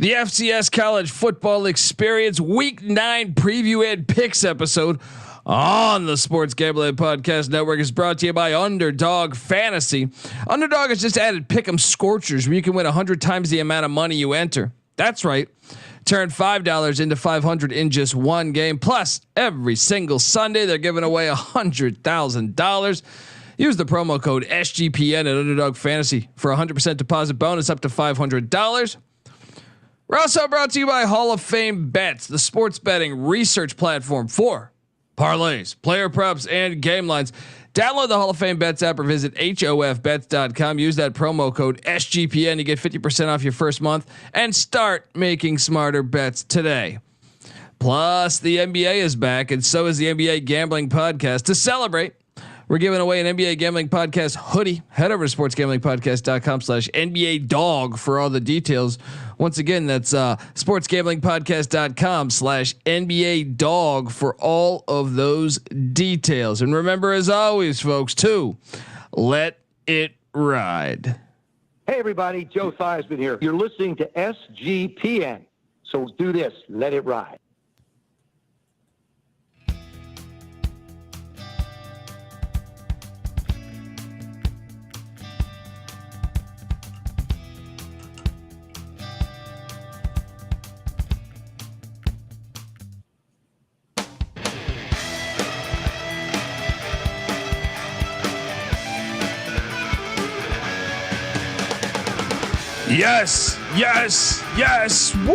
The FCS College Football Experience Week 9 preview and picks episode on the Sports Gambling Podcast Network is brought to you by Underdog Fantasy. Underdog has just added Pick'em Scorchers, where you can win 100 times the amount of money you enter. That's right. Turn $5 into $500 in just one game. Plus, every single Sunday, they're giving away $100,000. Use the promo code SGPN at Underdog Fantasy for a 100% deposit bonus up to $500. We're also brought to you by Hall of Fame Bets, the sports betting research platform for parlays, player props, and game lines. Download the Hall of Fame Bets app or visit hofbets.com. Use that promo code SGPN to get 50% off your first month and start making smarter bets today. Plus, the NBA is back, and so is the NBA Gambling Podcast. To celebrate, we're giving away an NBA Gambling Podcast hoodie. Head over to sportsgamblingpodcast.com/NBA dog for all the details. Once again, that's sportsgamblingpodcast.com/NBA dog for all of those details. And remember, as always, folks, to let it ride. Hey, everybody. Joe Theismann here. You're listening to SGPN. So do this. Let it ride. Yes, yes, yes. Woo!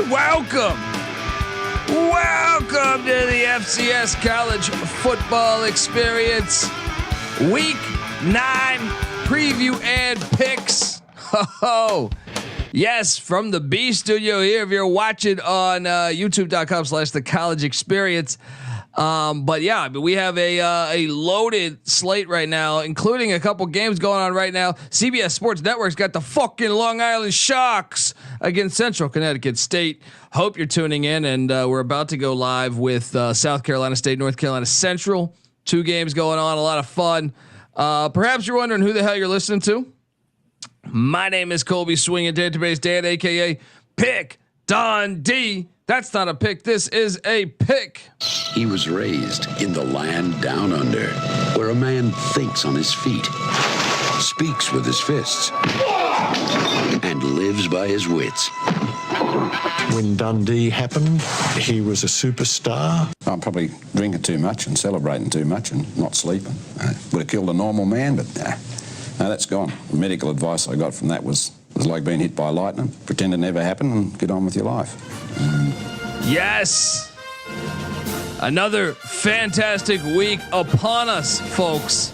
Welcome to the FCS College Football Experience Week 9 preview and picks. Oh, yes, from the B Studio here. If you're watching on YouTube.com/The College Experience. But yeah, we have a loaded slate right now, including a couple games going on right now. CBS Sports Network's got the fucking Long Island Sharks against Central Connecticut State. Hope you're tuning in, and we're about to go live with South Carolina State, North Carolina Central. 2 games going on, a lot of fun. Perhaps you're wondering who the hell you're listening to. My name is Colby Swinging Database Dan, aka Pick Dundee. That's not a pick. This is a pick. He was raised in the land down under, where a man thinks on his feet, speaks with his fists, and lives by his wits. When Dundee happened, he was a superstar. I'm probably drinking too much and celebrating too much and not sleeping. Would have killed a normal man, but no, that's gone. The medical advice I got from that was like being hit by lightning. Pretend it never happened and get on with your life. Yes. Another fantastic week upon us, folks.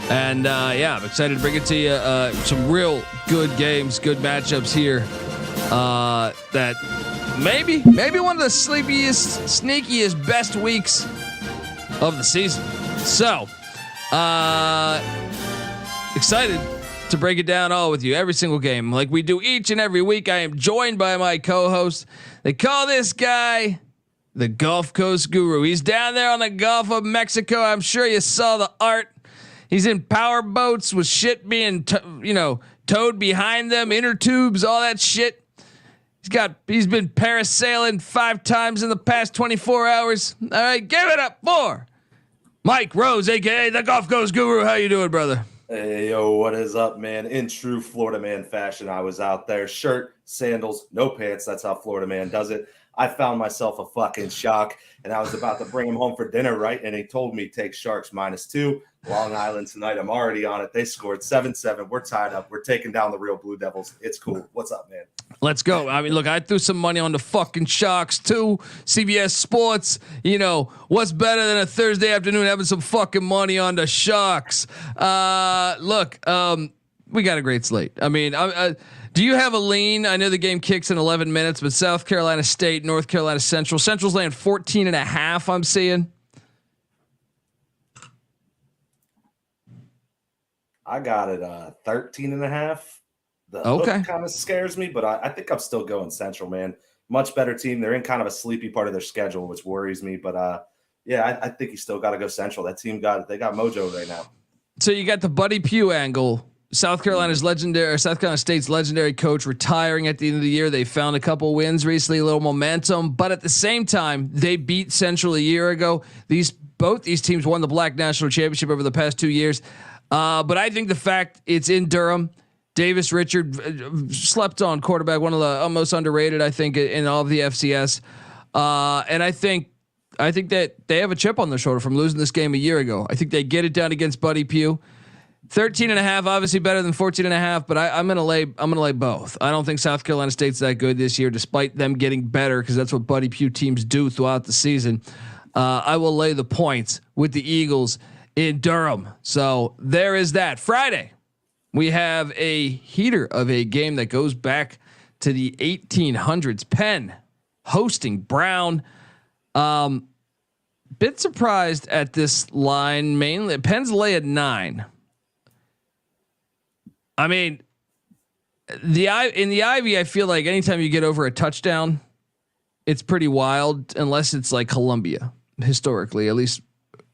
And yeah, I'm excited to bring it to you. Some real good games, good matchups here. That maybe one of the sleepiest, sneakiest, best weeks of the season. So, excited to break it down all with you, every single game, like we do each and every week. I am joined by my co-host. They call this guy the Gulf Coast Guru. He's down there on the Gulf of Mexico. I'm sure you saw the art. He's in power boats with shit being, towed behind them, inner tubes, all that shit. He's been parasailing 5 times in the past 24 hours. All right, give it up for Mike Rose, aka the Gulf Coast Guru. How you doing, brother? Hey, yo, what is up, man? In true Florida man fashion, I was out there, shirt, sandals, no pants. That's how Florida man does it. I found myself a fucking shock, and I was about to bring him home for dinner, right? And he told me take Sharks -2. Long Island tonight. I'm already on it. They scored 7-7. We're tied up. We're taking down the real Blue Devils. It's cool. What's up, man? Let's go. I mean, look, I threw some money on the fucking Sharks too. CBS Sports, what's better than a Thursday afternoon having some fucking money on the Sharks? Look, we got a great slate. I mean, do you have a lean? I know the game kicks in 11 minutes, but South Carolina State, North Carolina Central. Central's laying 14.5. I'm seeing. I got it 13.5. The hook kind of scares me, but I think I'm still going Central, man. Much better team. They're in kind of a sleepy part of their schedule, which worries me. But yeah, I think you still got to go Central. That team they got mojo right now. So you got the Buddy Pugh angle. South Carolina State's legendary coach retiring at the end of the year. They found a couple wins recently, a little momentum, but at the same time, they beat Central a year ago. Both these teams won the Black National Championship over the past 2 years. But I think the fact it's in Durham, Davis Richard, slept on quarterback, one of the most underrated, I think, in all of the FCS. And I think that they have a chip on their shoulder from losing this game a year ago. I think they get it done against Buddy Pugh. 13.5, obviously better than 14.5, but I'm gonna lay both. I don't think South Carolina State's that good this year, despite them getting better, because that's what Buddy Pugh teams do throughout the season. I will lay the points with the Eagles in Durham. So there is that. Friday, we have a heater of a game that goes back to the 1800s. Penn hosting Brown. Bit surprised at this line, mainly Penn's lay at 9. I mean, in the Ivy, I feel like anytime you get over a touchdown, it's pretty wild, unless it's like Columbia, historically, at least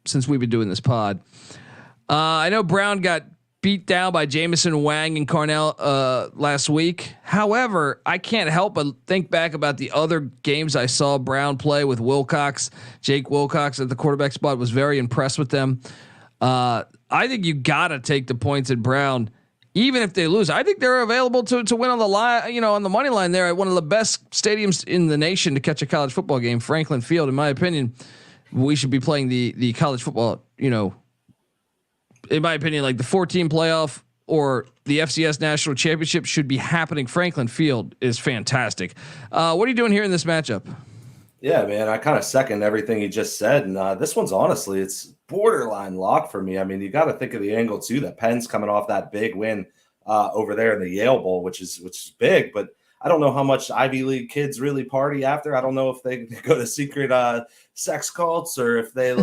since we've been doing this pod. I know Brown got beat down by Jamison Wang and Cornell last week. However, I can't help but think back about the other games I saw Brown play with Wilcox. Jake Wilcox at the quarterback spot, was very impressed with them. I think you gotta take the points at Brown. Even if they lose, I think they're available to win on the line, on the money line there at one of the best stadiums in the nation to catch a college football game, Franklin Field. In my opinion, we should be playing the college football, in my opinion, like the 14 playoff or the FCS national championship should be happening. Franklin Field is fantastic. What are you doing here in this matchup? Yeah, man, I kind of second everything you just said. And this one's honestly, it's borderline lock for me. I mean, you got to think of the angle too, that Penn's coming off that big win over there in the Yale Bowl, which is big, but I don't know how much Ivy League kids really party after. I don't know if they go to secret sex cults or if they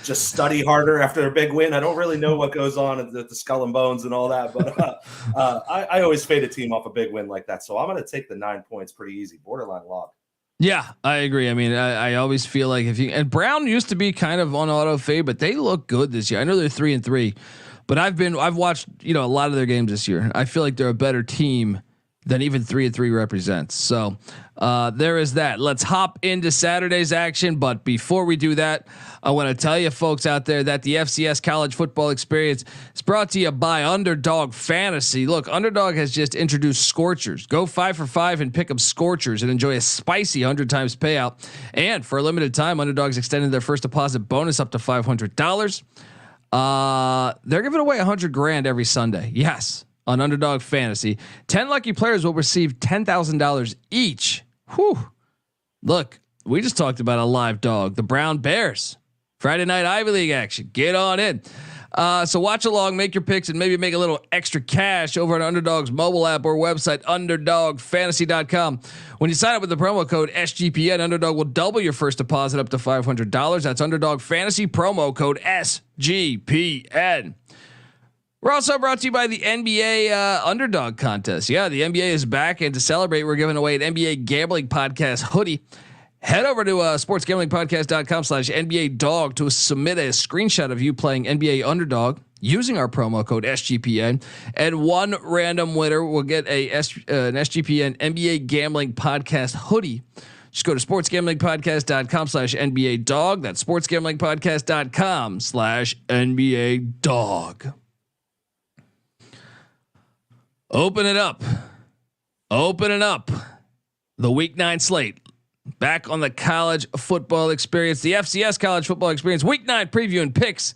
just study harder after a big win. I don't really know what goes on at the Skull and Bones and all that, but I always fade a team off a big win like that. So I'm going to take the 9 points pretty easy, borderline lock. Yeah, I agree. I mean, I always feel like and Brown used to be kind of on auto fade, but they look good this year. I know they're 3-3, but I've watched, a lot of their games this year. I feel like they're a better team than even 3-3 represents. So there is that. Let's hop into Saturday's action. But before we do that, I want to tell you folks out there that the FCS college football experience is brought to you by Underdog Fantasy. Look, Underdog has just introduced Scorchers. Go 5 for 5 and pick up Scorchers and enjoy a spicy 100 times payout. And for a limited time, Underdog's extended their first deposit bonus up to $500. They're giving away $100,000 every Sunday. Yes. On Underdog Fantasy, 10 lucky players will receive $10,000 each. Whew. Look, we just talked about a live dog, the Brown Bears. Friday night Ivy League action. Get on in. So watch along, make your picks, and maybe make a little extra cash over at Underdog's mobile app or website, underdogfantasy.com. When you sign up with the promo code SGPN, Underdog will double your first deposit up to $500. That's Underdog Fantasy, promo code SGPN. We're also brought to you by the NBA Underdog Contest. Yeah, the NBA is back, and to celebrate, we're giving away an NBA Gambling Podcast hoodie. Head over to sportsgamblingpodcast.com/NBA Dog to submit a screenshot of you playing NBA Underdog using our promo code SGPN, and one random winner will get an SGPN NBA Gambling Podcast hoodie. Just go to sportsgamblingpodcast.com/NBA Dog. That's sportsgamblingpodcast.com/NBA Dog. Opening up the Week 9 slate. Back on the college football experience, the FCS college football experience, Week 9 preview and picks.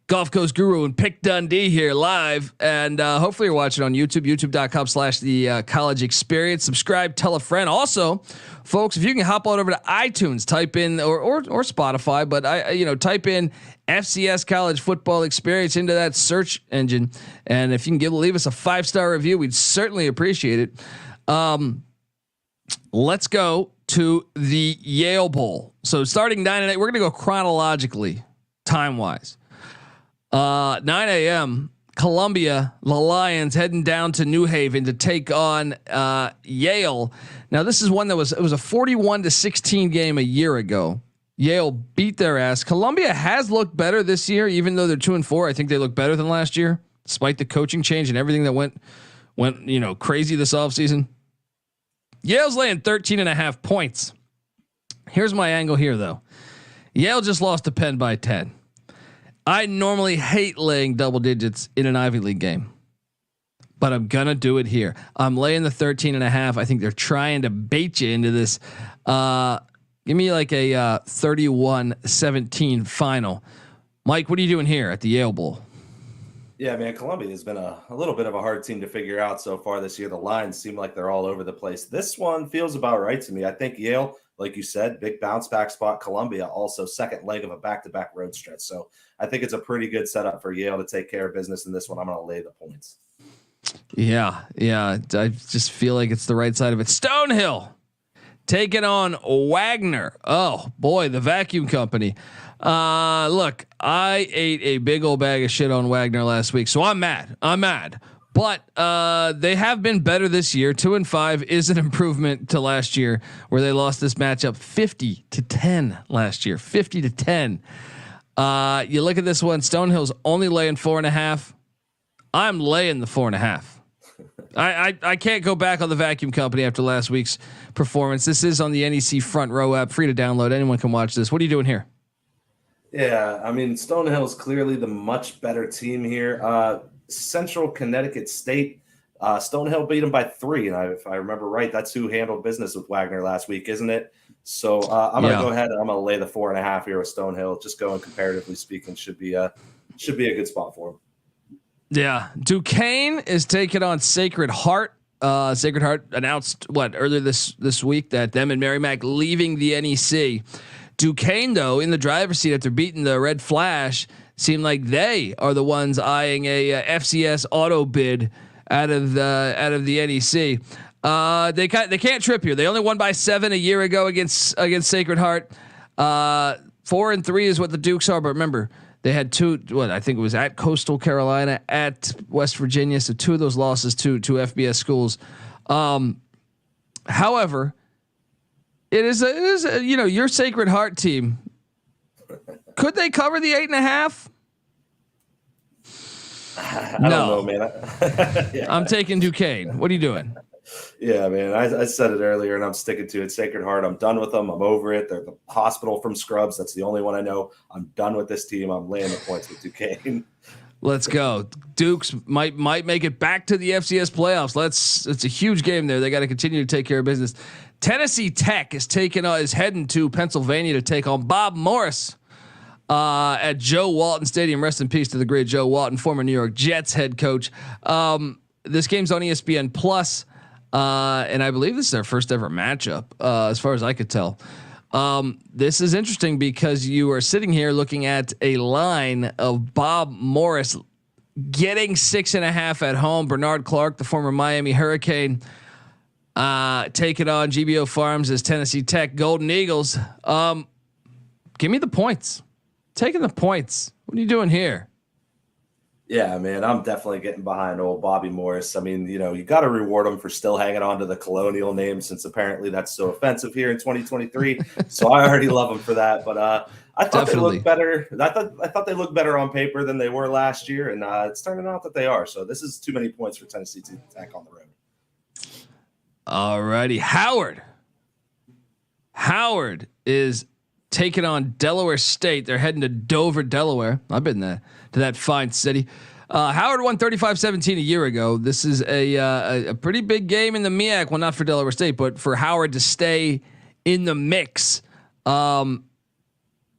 Gulf Coast Guru and Pick Dundee here live, and hopefully you're watching on YouTube, youtube.com/the college experience. Subscribe, tell a friend. Also, folks, if you can hop on over to iTunes, type in or Spotify, but type in FCS college football experience into that search engine, and if you can leave us a 5-star review, we'd certainly appreciate it. Let's go to the Yale Bowl. So starting 9 and 8, we're gonna go chronologically, time wise. 9 a.m. Columbia, the Lions heading down to New Haven to take on Yale. Now this is one that was a 41-16 game a year ago. Yale beat their ass. Columbia has looked better this year, even though they're 2-4. I think they look better than last year. despite the coaching change and everything that went crazy this offseason. Yale's laying 13.5 points. Here's my angle here though. Yale just lost to Penn by 10. I normally hate laying double digits in an Ivy League game, but I'm gonna do it here. I'm laying the 13.5. I think they're trying to bait you into this. Give me like a 31-17 final. Mike, what are you doing here at the Yale Bowl? Yeah, man, Columbia has been a little bit of a hard team to figure out so far this year. The lines seem like they're all over the place. This one feels about right to me. I think Yale, like you said, big bounce back spot. Columbia also second leg of a back-to-back road stretch. So I think it's a pretty good setup for Yale to take care of business in this one. I'm going to lay the points. Yeah. I just feel like it's the right side of it. Stonehill taking on Wagner. Oh boy, the vacuum company. Look, I ate a big old bag of shit on Wagner last week, so I'm mad. But they have been better this year. 2-5 is an improvement to last year, where they lost this matchup 50-10 last year. 50-10. You look at this one. Stonehill's only laying 4.5. I'm laying the 4.5. I can't go back on the vacuum company after last week's performance. This is on the NEC Front Row app, free to download. Anyone can watch this. What are you doing here? Yeah, I mean, Stonehill is clearly the much better team here. Central Connecticut State, Stonehill beat them by 3, and if I remember right, that's who handled business with Wagner last week, isn't it? So I'm going to go ahead and I'm going to lay the 4.5 here with Stonehill. Just going comparatively speaking, should be a good spot for them. Yeah, Duquesne is taking on Sacred Heart. Sacred Heart announced earlier this week that them and Merrimack leaving the NEC. Duquesne, though, in the driver's seat after beating the Red Flash, seem like they are the ones eyeing a FCS auto bid out of the NEC. They can't trip here. They only won by 7 a year ago against Sacred Heart. 4-3 is what the Dukes are, but remember they had I think it was at Coastal Carolina, at West Virginia. So 2 of those losses to FBS schools. However, it is your Sacred Heart team. Could they cover the 8.5? I don't know, man. Yeah. I'm taking Duquesne. What are you doing? Yeah, man. I said it earlier, and I'm sticking to it. Sacred Heart. I'm done with them. I'm over it. They're the hospital from Scrubs. That's the only one I know. I'm done with this team. I'm laying the points with Duquesne. Let's go. Dukes might make it back to the FCS playoffs. It's a huge game there. They got to continue to take care of business. Tennessee Tech is heading to Pennsylvania to take on Bob Morris at Joe Walton Stadium. Rest in peace to the great Joe Walton, former New York Jets head coach. This game's on ESPN Plus, and I believe this is their first ever matchup, as far as I could tell. This is interesting because you are sitting here looking at a line of Bob Morris getting 6.5 at home. Bernard Clark, the former Miami Hurricane, taking on GBO Farms as Tennessee Tech Golden Eagles. Give me the points. Taking the points. What are you doing here? Yeah, man, I'm definitely getting behind old Bobby Morris. I mean, you got to reward him for still hanging on to the Colonial name, since apparently that's so offensive here in 2023. So I already love him for that. But I thought they looked better. I thought they looked better on paper than they were last year, and it's turning out that they are. So this is too many points for Tennessee Tech on the road. All righty, Howard is taking on Delaware State. They're heading to Dover, Delaware. I've been to that fine city. Howard won 35-17 a year ago. This is a pretty big game in the MEAC. Well, not for Delaware State, but for Howard to stay in the mix.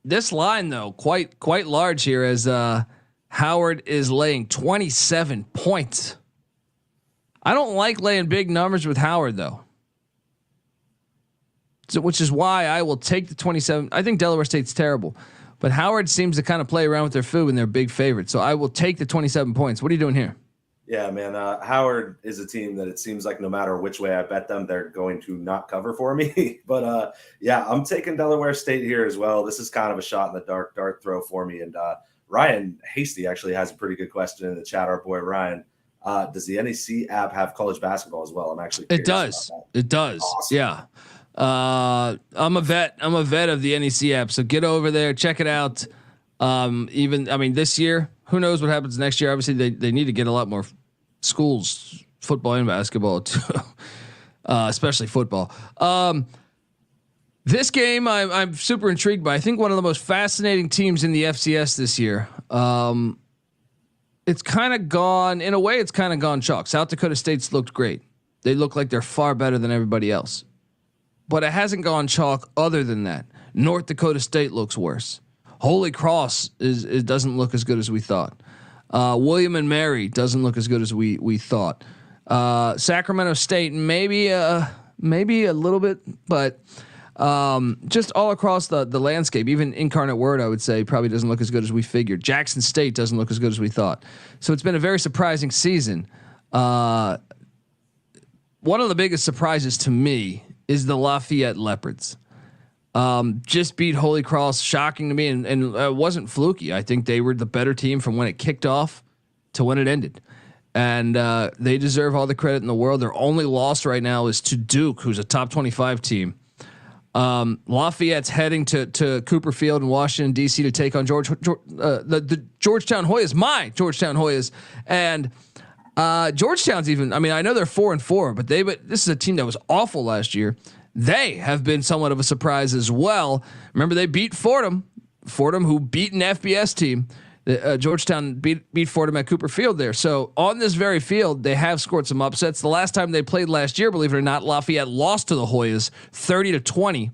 This line though, quite large here, as Howard is laying 27 points. I don't like laying big numbers with Howard though. So, which is why I will take the 27. I think Delaware State's terrible, but Howard seems to kind of play around with their food when they're big favorites. So I will take the 27 points. What are you doing here? Yeah, man. Howard is a team that it seems like no matter which way I bet them, they're going to not cover for me. But yeah, I'm taking Delaware State here as well. This is kind of a shot in the dark dart throw for me. And Ryan Hasty actually has a pretty good question in the chat. Our boy Ryan. Does the NEC app have college basketball as well? I'm actually curious. It does. Awesome. Yeah. I'm a vet of the NEC app. So get over there, check it out. This year, Who knows what happens next year? Obviously, they need to get a lot more schools, football and basketball, too, especially football. This game I'm super intrigued by. I think one of the most fascinating teams in the FCS this year. It's kind of gone in a way. It's kind of gone chalk. South Dakota State's looked great. They look like they're far better than everybody else, but it hasn't gone chalk. Other than that, North Dakota State looks worse. Holy Cross it doesn't look as good as we thought. William and Mary doesn't look as good as we thought. Sacramento State maybe a little bit, but just all across the landscape, even Incarnate Word, I would say probably doesn't look as good as we figured. Jackson State doesn't look as good as we thought. So it's been a very surprising season. One of the biggest surprises to me is the Lafayette Leopards. Just beat Holy Cross, shocking to me, and it wasn't fluky. I think they were the better team from when it kicked off to when it ended, and they deserve all the credit in the world. Their only loss right now is to Duke, who's a top 25 team. Lafayette's heading to Cooper Field in Washington D.C. to take on the Georgetown Hoyas, my Georgetown Hoyas, and Georgetown's even. I mean, I know they're 4-4, but this is a team that was awful last year. They have been somewhat of a surprise as well. Remember, they beat Fordham, who beat an FBS team. Georgetown beat Fordham at Cooper Field there. So on this very field, they have scored some upsets. The last time they played last year, believe it or not, Lafayette lost to the Hoyas 30-20.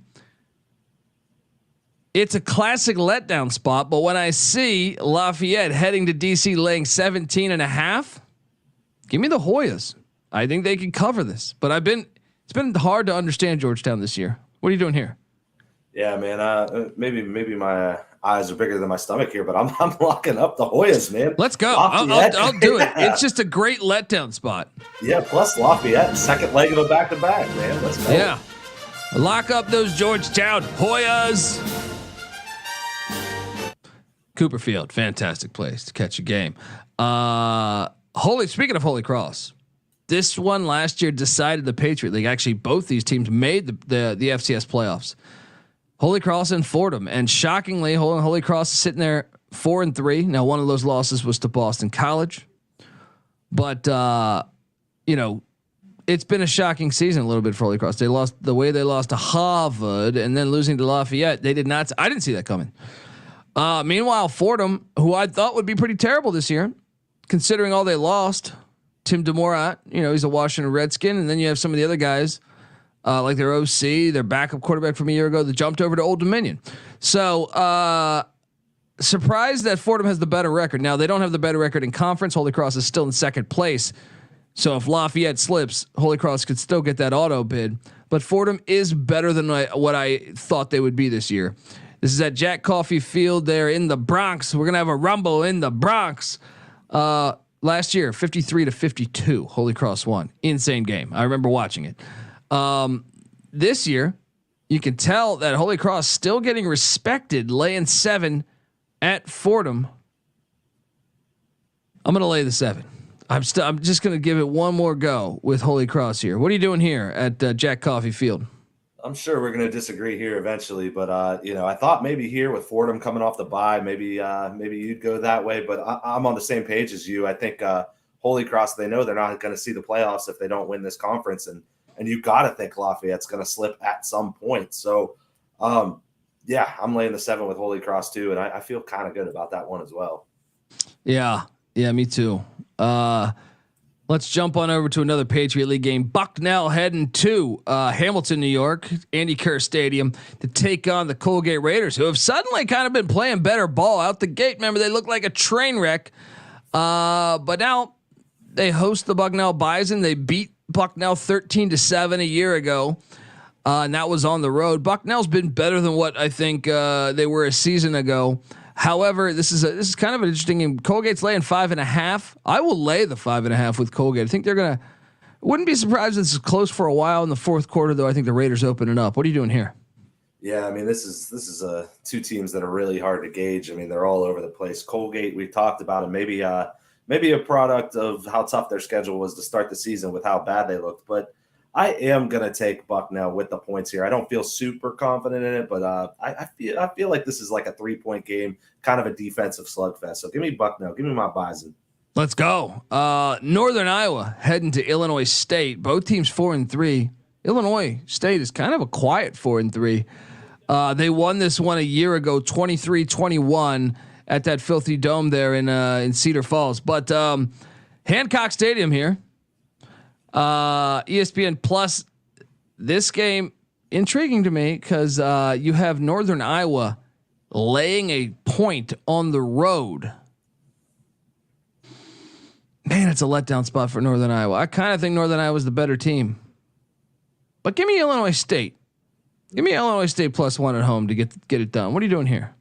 It's a classic letdown spot, but when I see Lafayette heading to DC laying 17.5, give me the Hoyas. I think they can cover this, but it's been hard to understand Georgetown this year. What are you doing here? Yeah, man. Maybe my eyes are bigger than my stomach here, but I'm locking up the Hoyas, man. Let's go. I'll do it. It's just a great letdown spot. Yeah, plus Lafayette, second leg of a back-to-back, man. Let's go. Yeah. Lock up those Georgetown Hoyas. Cooper Field, fantastic place to catch a game. Speaking of Holy Cross, this one last year decided the Patriot League. Actually, both these teams made the FCS playoffs. Holy Cross and Fordham, and shockingly, Holy Cross is sitting there 4-3. Now, one of those losses was to Boston College, but it's been a shocking season a little bit for Holy Cross. They lost the way they lost to Harvard, and then losing to Lafayette. They did not. I didn't see that coming. Meanwhile, Fordham, who I thought would be pretty terrible this year, considering all they lost. Tim DeMorat, he's a Washington Redskin, and then you have some of the other guys. Like their OC, their backup quarterback from a year ago that jumped over to Old Dominion. So surprised that Fordham has the better record. Now they don't have the better record in conference. Holy Cross is still in second place. So if Lafayette slips, Holy Cross could still get that auto bid. But Fordham is better than what I thought they would be this year. This is at Jack Coffey Field there in the Bronx. We're going to have a rumble in the Bronx. Last year, 53-52, Holy Cross won. Insane game. I remember watching it. This year, you can tell that Holy Cross still getting respected, laying 7 at Fordham. I'm going to lay the 7. I'm just going to give it one more go with Holy Cross here. What are you doing here at Jack Coffey Field? I'm sure we're going to disagree here eventually, but I thought maybe here with Fordham coming off the bye, maybe you'd go that way, but I'm on the same page as you. I think Holy Cross, they know they're not going to see the playoffs if they don't win this conference, and you got to think Lafayette's going to slip at some point. So, I'm laying the 7 with Holy Cross too, and I feel kind of good about that one as well. Yeah, me too. Let's jump on over to another Patriot League game. Bucknell heading to Hamilton, New York, Andy Kerr Stadium to take on the Colgate Raiders, who have suddenly kind of been playing better ball out the gate. Remember, they looked like a train wreck, but now they host the Bucknell Bison. They beat Bucknell 13-7 a year ago, and that was on the road. Bucknell's been better than what I think they were a season ago. However, this is kind of an interesting game. Colgate's laying 5.5. I will lay the 5.5 with Colgate. I think they're gonna. Wouldn't be surprised if this is close for a while in the fourth quarter, though. I think the Raiders open it up. What are you doing here? Yeah, I mean, this is two teams that are really hard to gauge. I mean, they're all over the place. Colgate, we talked about it. Maybe a product of how tough their schedule was to start the season with how bad they looked. But I am gonna take Bucknell with the points here. I don't feel super confident in it, but I feel like this is like a 3-point game, kind of a defensive slugfest. So give me Bucknell. Give me my Bison. Let's go. Northern Iowa heading to Illinois State. Both teams 4-3. Illinois State is kind of a quiet 4-3. They won this one a year ago, 23-21 at that filthy dome there in Cedar Falls. But Hancock Stadium here. ESPN Plus. This game intriguing to me because you have Northern Iowa laying a point on the road. Man, it's a letdown spot for Northern Iowa. I kind of think Northern Iowa is the better team, but give me Illinois State. Give me Illinois State +1 at home to get it done. What are you doing here?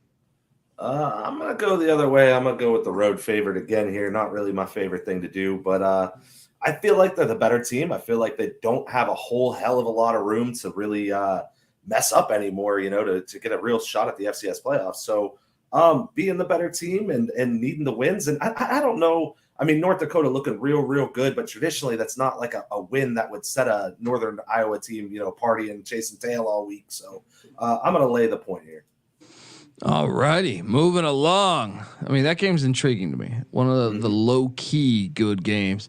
I'm gonna go the other way. I'm gonna go with the road favorite again here. Not really my favorite thing to do, but I feel like they're the better team. I feel like they don't have a whole hell of a lot of room to really mess up anymore. To get a real shot at the FCS playoffs. So being the better team and needing the wins, and I don't know. I mean, North Dakota looking real good, but traditionally that's not like a win that would set a Northern Iowa team, partying, chasing tail all week. So I'm going to lay the point here. All righty, moving along. I mean, that game's intriguing to me. One of the low key good games.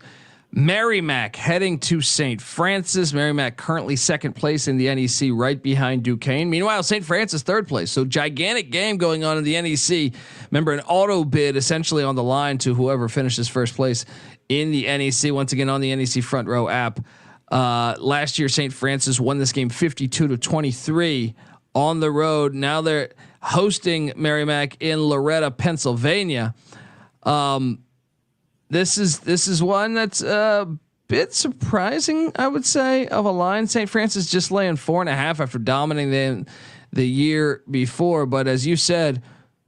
Merrimack heading to St. Francis. Merrimack currently second place in the NEC, right behind Duquesne. Meanwhile, St. Francis third place. So gigantic game going on in the NEC. Remember, an auto bid essentially on the line to whoever finishes first place in the NEC. Once again, on the NEC Front Row app. Last year, St. Francis won this game 52-23 on the road. Now they're hosting Merrimack in Loretta, Pennsylvania. This is one that's a bit surprising, I would say, of a line. St. Francis just laying 4.5 after dominating them the year before. But as you said,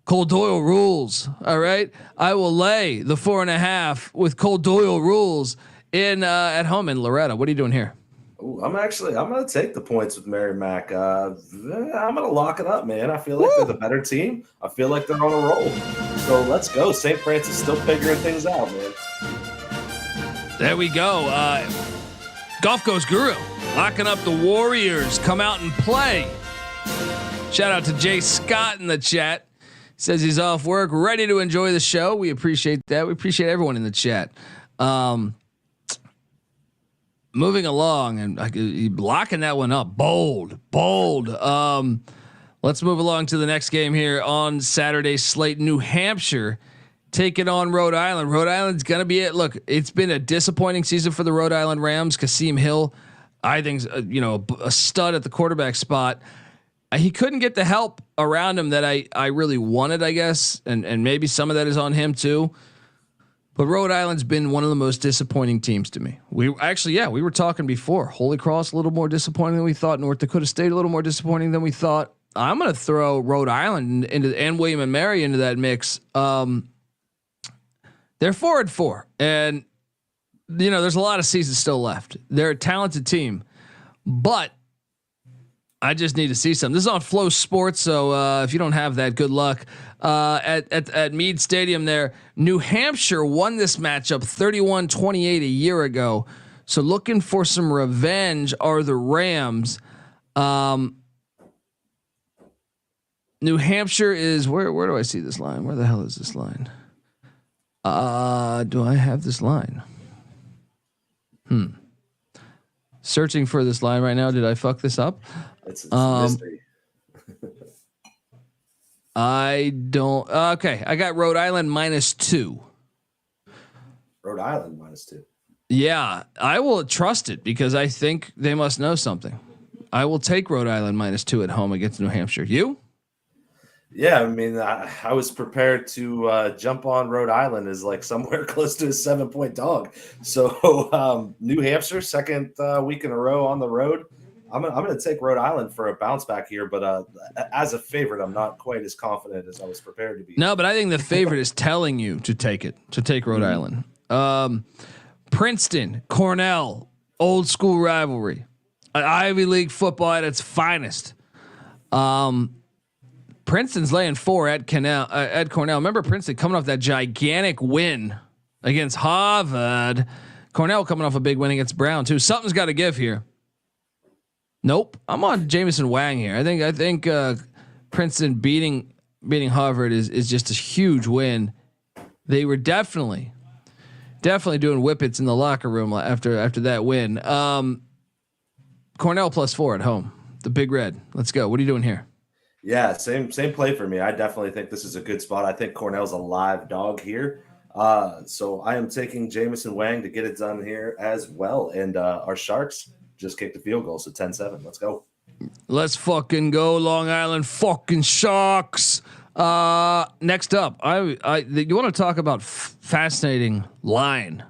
Cole Doyle rules. All right, I will lay the 4.5 with Cole Doyle rules in at home in Loretta. What are you doing here? Ooh, I'm going to take the points with Merrimack. I'm going to lock it up, man. I feel like they're the better team. I feel like they're on a roll. So let's go. St. Francis still figuring things out, man. There we go. Golf Goes Guru locking up the Warriors. Come out and play. Shout out to Jay Scott in the chat. He says he's off work, ready to enjoy the show. We appreciate that. We appreciate everyone in the chat. Moving along and locking that one up. Bold. Let's move along to the next game here on Saturday slate. New Hampshire taking on Rhode Island. Rhode Island's going to be it. Look, it's been a disappointing season for the Rhode Island Rams. Kasim Hill, I think, a stud at the quarterback spot. He couldn't get the help around him that I really wanted, I guess. And maybe some of that is on him too. But Rhode Island's been one of the most disappointing teams to me. We were talking before. Holy Cross a little more disappointing than we thought. North Dakota State a little more disappointing than we thought. I'm going to throw Rhode Island and William and Mary into that mix. They're 4-4, and there's a lot of season still left. They're a talented team, but I just need to see some. This is on Flow Sports, so if you don't have that, good luck. At Meade Stadium there, New Hampshire won this matchup 31-28 a year ago. So looking for some revenge are the Rams. New Hampshire is where do I see this line? Where the hell is this line? Do I have this line? Searching for this line right now. Did I fuck this up? It's a mystery. I don't. Okay, I got Rhode Island -2. Rhode Island -2. Yeah, I will trust it because I think they must know something. I will take Rhode Island -2 at home against New Hampshire. You? Yeah, I mean, I was prepared to jump on Rhode Island as like somewhere close to a 7-point dog. So New Hampshire, second week in a row on the road. I'm gonna take Rhode Island for a bounce back here, but as a favorite, I'm not quite as confident as I was prepared to be. No, but I think the favorite is telling you to take Rhode Island. Princeton, Cornell, old school rivalry, Ivy League football at its finest. Princeton's laying 4 at Cornell. Remember Princeton coming off that gigantic win against Harvard. Cornell coming off a big win against Brown too. Something's got to give here. Nope. I'm on Jamison Wang here. I think Princeton beating Harvard is just a huge win. They were definitely doing whippets in the locker room after that win. Cornell +4 at home. The Big Red. Let's go. What are you doing here? Yeah, same play for me. I definitely think this is a good spot. I think Cornell's a live dog here. So I am taking Jamison Wang to get it done here as well. And our Sharks just kicked the field goal, so 10-7. Let's go. Let's fucking go, Long Island fucking Sharks. Next up, you want to talk about fascinating line.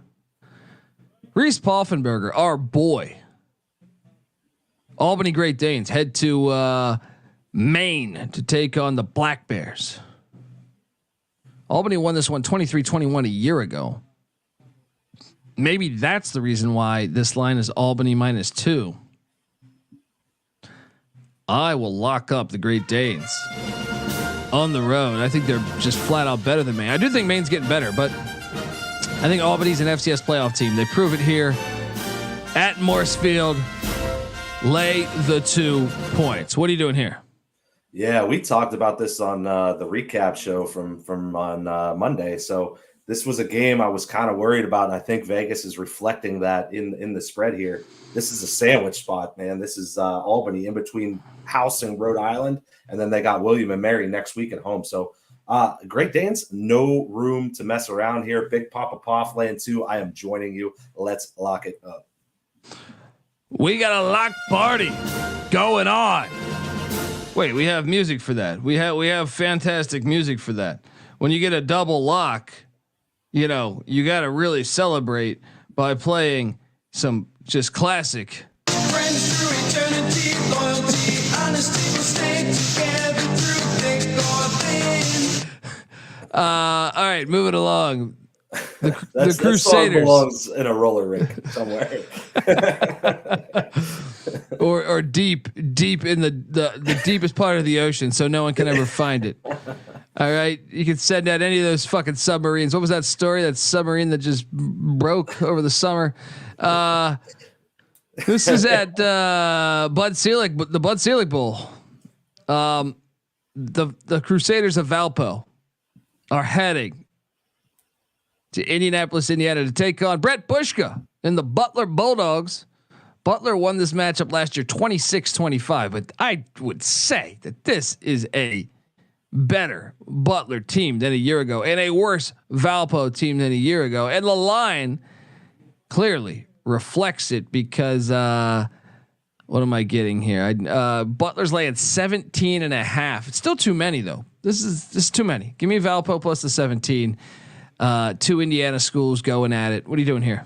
Reese Poffenberger, our boy. Albany Great Danes head to Maine to take on the Black Bears. Albany won this one 23-21 a year ago. Maybe that's the reason why this line is Albany -2. I will lock up the Great Danes on the road. I think they're just flat out better than Maine. I do think Maine's getting better, but I think Albany's an FCS playoff team. They prove it here at Morsefield. Lay the 2 points. What are you doing here? Yeah, we talked about this on the recap show from on Monday. So this was a game I was kind of worried about, and I think Vegas is reflecting that in the spread here. This is a sandwich spot, man. This is Albany in between House and Rhode Island, and then they got William and Mary next week at home. So Great Danes, no room to mess around here. Big Papa Poff laying 2. I am joining you. Let's lock it up. We got a lock party going on. Wait, we have music for that. We have fantastic music for that. When you get a double lock, you got to really celebrate by playing some just classic. Friends through eternity, loyalty, honesty will stay together through thick or thin. All right, moving along. The Crusaders song belongs in a roller rink somewhere, or deep in the deepest part of the ocean, so no one can ever find it. All right, you can send out any of those fucking submarines. What was that story? That submarine that just broke over the summer. This is at Bud Selig, the Bud Selig Bowl. The Crusaders of Valpo are heading to Indianapolis, Indiana to take on Brett Bushka and the Butler Bulldogs. Butler won this matchup last year 26-25, but I would say that this is a better Butler team than a year ago and a worse Valpo team than a year ago. And the line clearly reflects it because what am I getting here? Butler's laying 17.5. It's still too many though. This is too many. Give me Valpo plus the 17. 2 Indiana schools going at it. What are you doing here?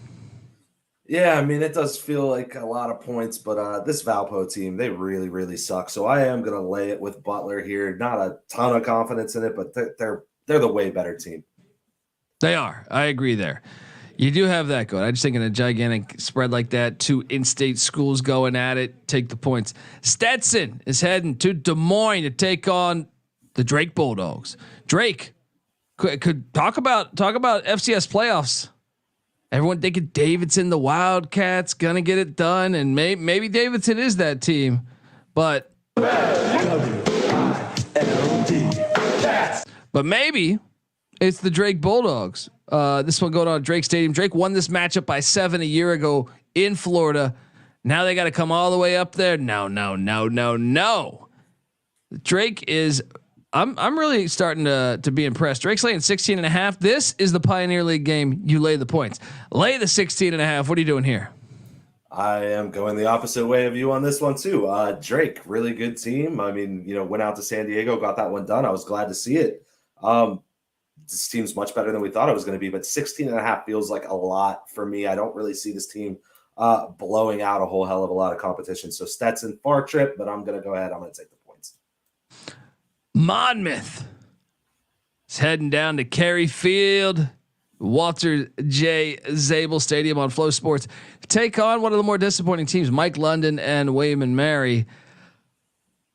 Yeah, I mean, it does feel like a lot of points, but this Valpo team, they really, really suck. So I am going to lay it with Butler here. Not a ton of confidence in it, but they're the way better team. They are. I agree there. You do have that going. I just think in a gigantic spread like that, 2 in-state schools going at it, take the points. Stetson is heading to Des Moines to take on the Drake Bulldogs. Drake could talk about FCS playoffs. Everyone thinking Davidson, the Wildcats, gonna get it done, and maybe Davidson is that team, but maybe it's the Drake Bulldogs. This one going on at Drake Stadium. Drake won this matchup by 7 a year ago in Florida. Now they got to come all the way up there. No. Drake is. I'm really starting to be impressed. Drake's laying 16.5. This is the Pioneer League game. You lay the points. Lay the 16.5. What are you doing here? I am going the opposite way of you on this one too. Drake, really good team. I mean, went out to San Diego, got that one done. I was glad to see it. This team's much better than we thought it was going to be, but 16.5 feels like a lot for me. I don't really see this team blowing out a whole hell of a lot of competition. So Stetson, far trip, but I'm going to go ahead. I'm going to take the points. Monmouth is heading down to Cary Field, Walter J. Zabel Stadium on Flow Sports to take on one of the more disappointing teams, Mike London and William and Mary.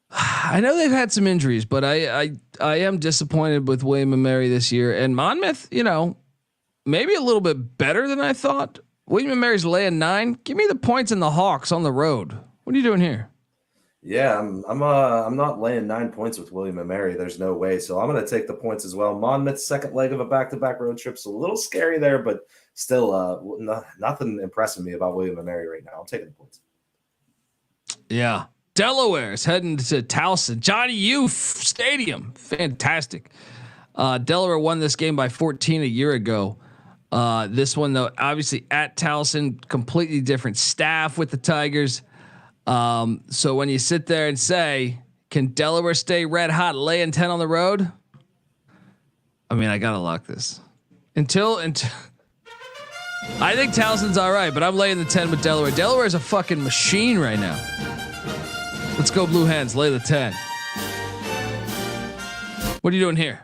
I know they've had some injuries, but I am disappointed with William and Mary this year. And Monmouth, maybe a little bit better than I thought. William and Mary's laying 9. Give me the points in the Hawks on the road. What are you doing here? Yeah, I'm not laying 9 points with William and Mary. There's no way. So I'm gonna take the points as well. Monmouth's second leg of a back-to-back road trip's a little scary there, but still, nothing impressing me about William and Mary right now. I'm taking the points. Yeah. Delaware's heading to Towson, Johnny Youth Stadium. Fantastic. Delaware won this game by 14 a year ago. This one though, obviously at Towson, completely different staff with the Tigers. So when you sit there and say, can Delaware stay red hot, laying 10 on the road? I mean, I gotta lock this until I think Towson's all right, but I'm laying the 10 with Delaware. Delaware is a fucking machine right now. Let's go Blue Hens, lay the 10. What are you doing here?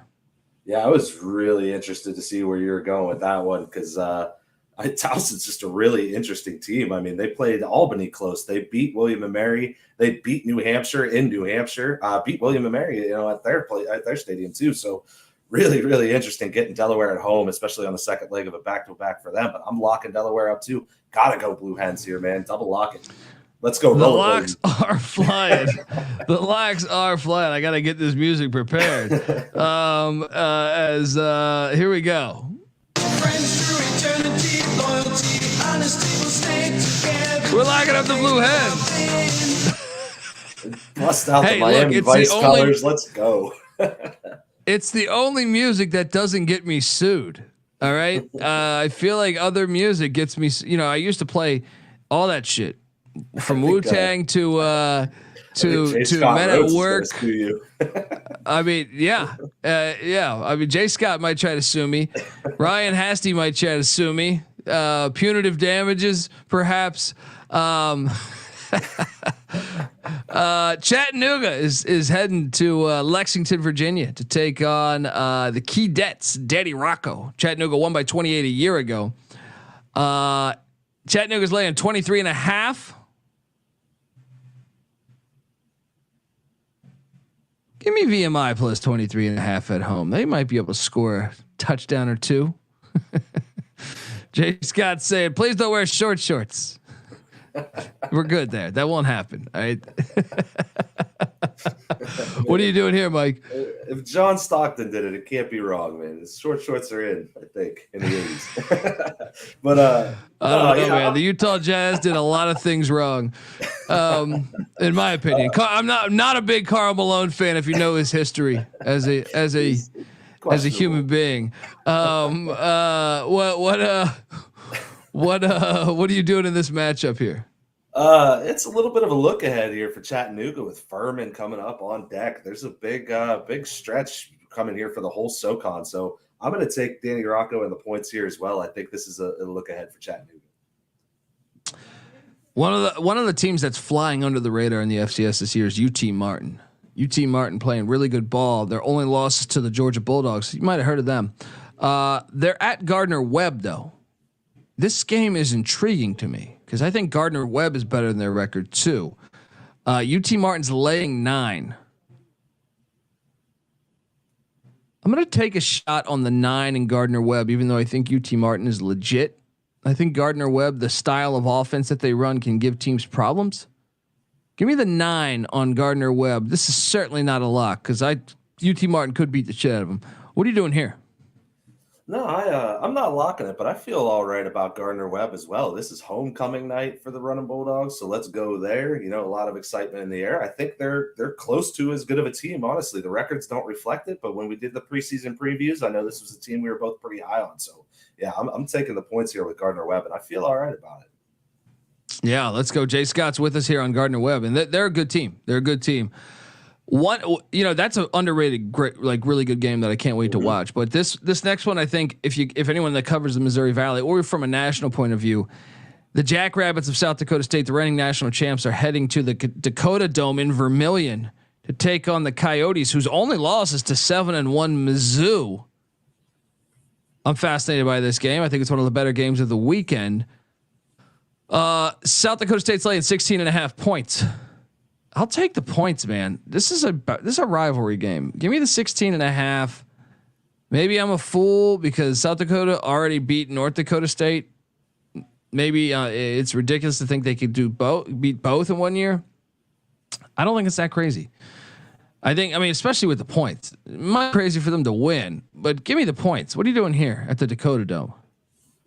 Yeah, I was really interested to see where you were going with that one because Towson's just a really interesting team. I mean, they played Albany close. They beat William and Mary. They beat New Hampshire in New Hampshire. Beat William and Mary, at their stadium too. So really, really interesting getting Delaware at home, especially on the second leg of a back-to-back for them. But I'm locking Delaware up too. Gotta go Blue Hens here, man. Double lock it. Let's go. The locks are flying. The locks are flying. I got to get this music prepared. Here we go. We're locking up the Blue Hens. Bust out the Miami Vice colors. Let's go. It's the only music that doesn't get me sued. All right. I feel like other music gets me. I used to play all that shit. From Wu-Tang to Men at Work. I mean, yeah. I mean, Jay Scott might try to sue me. Ryan Hasty might try to sue me. Punitive damages, perhaps. Chattanooga is heading to Lexington, Virginia, to take on the Keydets. Daddy Rocco. Chattanooga won by 28 a year ago. Chattanooga's laying 23.5. Give me VMI plus 23.5 at home. They might be able to score a touchdown or two. Jay Scott saying, please don't wear short shorts. We're good there. That won't happen. All right. What are you doing here, Mike? If John Stockton did it, it can't be wrong, man. The short shorts are in, I think, in the 80s. But I don't know, man. The Utah Jazz did a lot of things wrong, in my opinion. I'm not a big Karl Malone fan. If you know his history as a human being, what are you doing in this matchup here? It's a little bit of a look ahead here for Chattanooga with Furman coming up on deck. There's a big stretch coming here for the whole SoCon. So I'm going to take Danny Rocco and the points here as well. I think this is a look ahead for Chattanooga. One of the teams that's flying under the radar in the FCS this year is UT Martin. UT Martin playing really good ball. Their only loss to the Georgia Bulldogs. You might have heard of them. They're at Gardner-Webb though. This game is intriguing to me because I think Gardner-Webb is better than their record too. UT Martin's laying 9. I'm going to take a shot on the 9 in Gardner-Webb, even though I think UT Martin is legit. I think Gardner-Webb, the style of offense that they run, can give teams problems. Give me the 9 on Gardner-Webb. This is certainly not a lock because UT Martin could beat the shit out of them. What are you doing here? No, I'm not locking it, but I feel all right about Gardner-Webb as well. This is homecoming night for the Running Bulldogs, so let's go there. A lot of excitement in the air. I think they're close to as good of a team. Honestly, the records don't reflect it, but when we did the preseason previews, I know this was a team we were both pretty high on. So yeah, I'm taking the points here with Gardner-Webb, and I feel all right about it. Yeah, let's go. Jay Scott's with us here on Gardner-Webb, and they're a good team. They're a good team. That's an underrated, great, like really good game that I can't wait to watch. But this next one, I think if anyone that covers the Missouri Valley or from a national point of view, the Jackrabbits of South Dakota State, the reigning national champs, are heading to the Dakota Dome in Vermillion to take on the Coyotes, whose only loss is to 7-1 Mizzou. I'm fascinated by this game. I think it's one of the better games of the weekend. South Dakota State's laying 16.5 points. I'll take the points, man. This is a rivalry game. Give me the 16.5. Maybe I'm a fool because South Dakota already beat North Dakota State. Maybe it's ridiculous to think they could beat both in one year. I don't think it's that crazy. I mean, especially with the points, it might be crazy for them to win, but give me the points. What are you doing here at the Dakota Dome?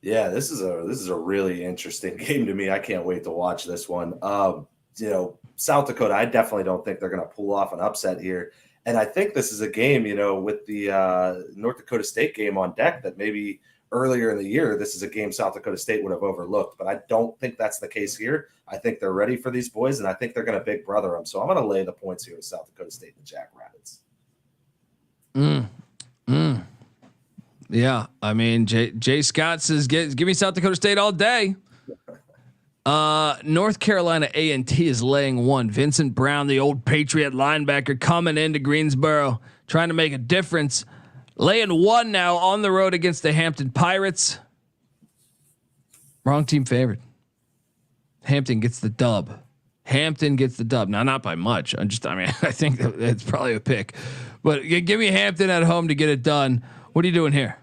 Yeah, this is a really interesting game to me. I can't wait to watch this one. South Dakota, I definitely don't think they're going to pull off an upset here. And I think this is a game, with the North Dakota State game on deck that maybe earlier in the year, this is a game South Dakota State would have overlooked. But I don't think that's the case here. I think they're ready for these boys, and I think they're going to big brother them. So I'm going to lay the points here with South Dakota State and the Jackrabbits. Yeah, I mean, Jay Scott says, "Give me South Dakota State all day." North Carolina A&T is laying 1. Vincent Brown, the old Patriot linebacker, coming into Greensboro, trying to make a difference. Laying 1 now on the road against the Hampton Pirates. Wrong team favored. Hampton gets the dub. Now, not by much. I think it's probably a pick, but give me Hampton at home to get it done. What are you doing here?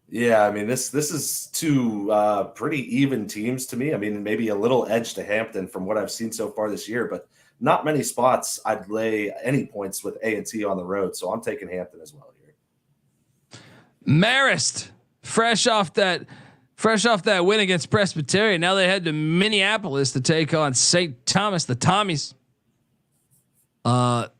Yeah, I mean, this is two pretty even teams to me. I mean, maybe a little edge to Hampton from what I've seen so far this year, but not many spots I'd lay any points with A&T on the road. So I'm taking Hampton as well here. Marist, fresh off that win against Presbyterian. Now they head to Minneapolis to take on St. Thomas, the Tommies. The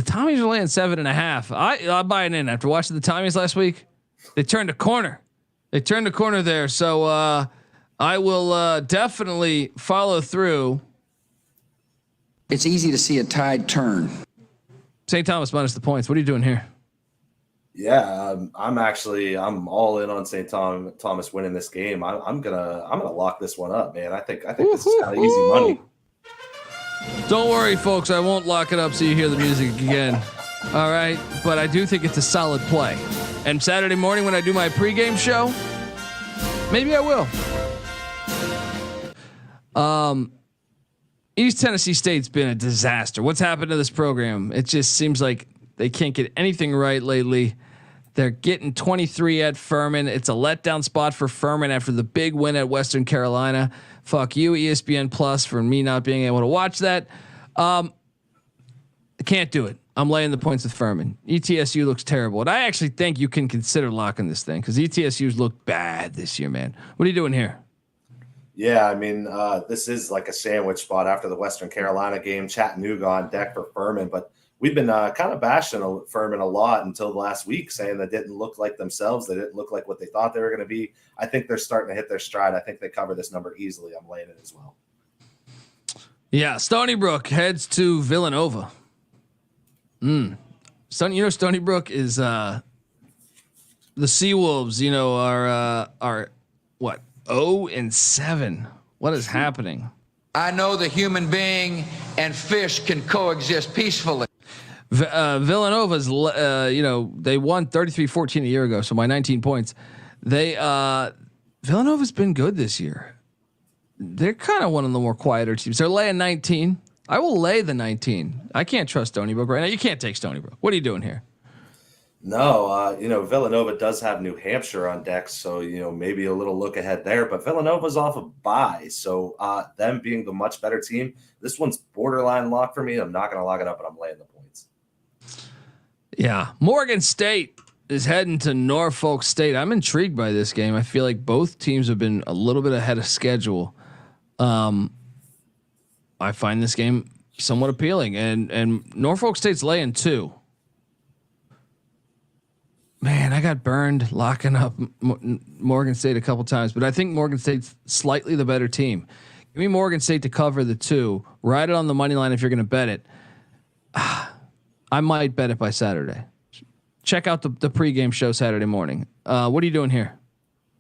Tommies are laying 7.5. I'm buying in after watching the Tommies last week. They turned a corner. There. So I will definitely follow through. It's easy to see a tide turn. St. Thomas minus the points. What are you doing here? Yeah, I'm all in on St. Thomas winning this game. I'm gonna lock this one up, man. I think this is kind of easy money. Don't worry, folks. I won't lock it up so you hear the music again. All right, but I do think it's a solid play. And Saturday morning when I do my pregame show, maybe I will. East Tennessee State's been a disaster. What's happened to this program? It just seems like they can't get anything right lately. They're getting 23 at Furman. It's a letdown spot for Furman after the big win at Western Carolina. Fuck you, ESPN Plus, for me not being able to watch that. I can't do it. I'm laying the points with Furman. ETSU looks terrible, and I actually think you can consider locking this thing because ETSU's looked bad this year, man. What are you doing here? Yeah, I mean, this is like a sandwich spot after the Western Carolina game. Chattanooga on deck for Furman, but we've been kind of bashing Furman a lot until last week, saying they didn't look like themselves. They didn't look like what they thought they were going to be. I think they're starting to hit their stride. I think they cover this number easily. I'm laying it as well. Yeah, Stony Brook heads to Villanova. Stony Brook is the Seawolves. Are what 0-7. What is happening? I know the human being and fish can coexist peacefully. Villanova's, they won 33-14 a year ago, so by 19 points. Villanova's been good this year. They're kind of one of the more quieter teams. They're laying 19. I will lay the 19. I can't trust Stony Brook right now. You can't take Stony Brook. What are you doing here? No, Villanova does have New Hampshire on deck, so maybe a little look ahead there. But Villanova's off a bye, so them being the much better team, this one's borderline lock for me. I'm not going to lock it up, but I'm laying the points. Yeah, Morgan State is heading to Norfolk State. I'm intrigued by this game. I feel like both teams have been a little bit ahead of schedule. I find this game somewhat appealing, and Norfolk State's laying 2. Man, I got burned locking up Morgan State a couple times, but I think Morgan State's slightly the better team. Give me Morgan State to cover the 2. Ride it on the money line if you're going to bet it. I might bet it by Saturday. Check out the pregame show Saturday morning. What are you doing here?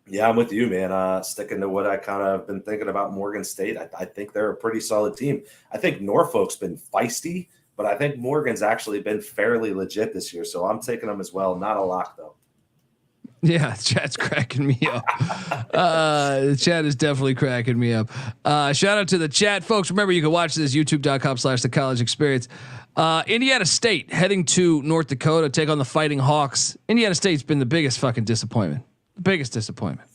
Yeah, I'm with you, man. Sticking to what I kind of been thinking about Morgan State. I think they're a pretty solid team. I think Norfolk's been feisty, but I think Morgan's actually been fairly legit this year. So I'm taking them as well. Not a lock, though. Yeah, chat's cracking me up. The chat is definitely cracking me up. Shout out to the chat, folks. Remember, you can watch this youtube.com/the college experience. Indiana State heading to North Dakota, take on the Fighting Hawks. Indiana State's been the biggest fucking disappointment. The biggest disappointment.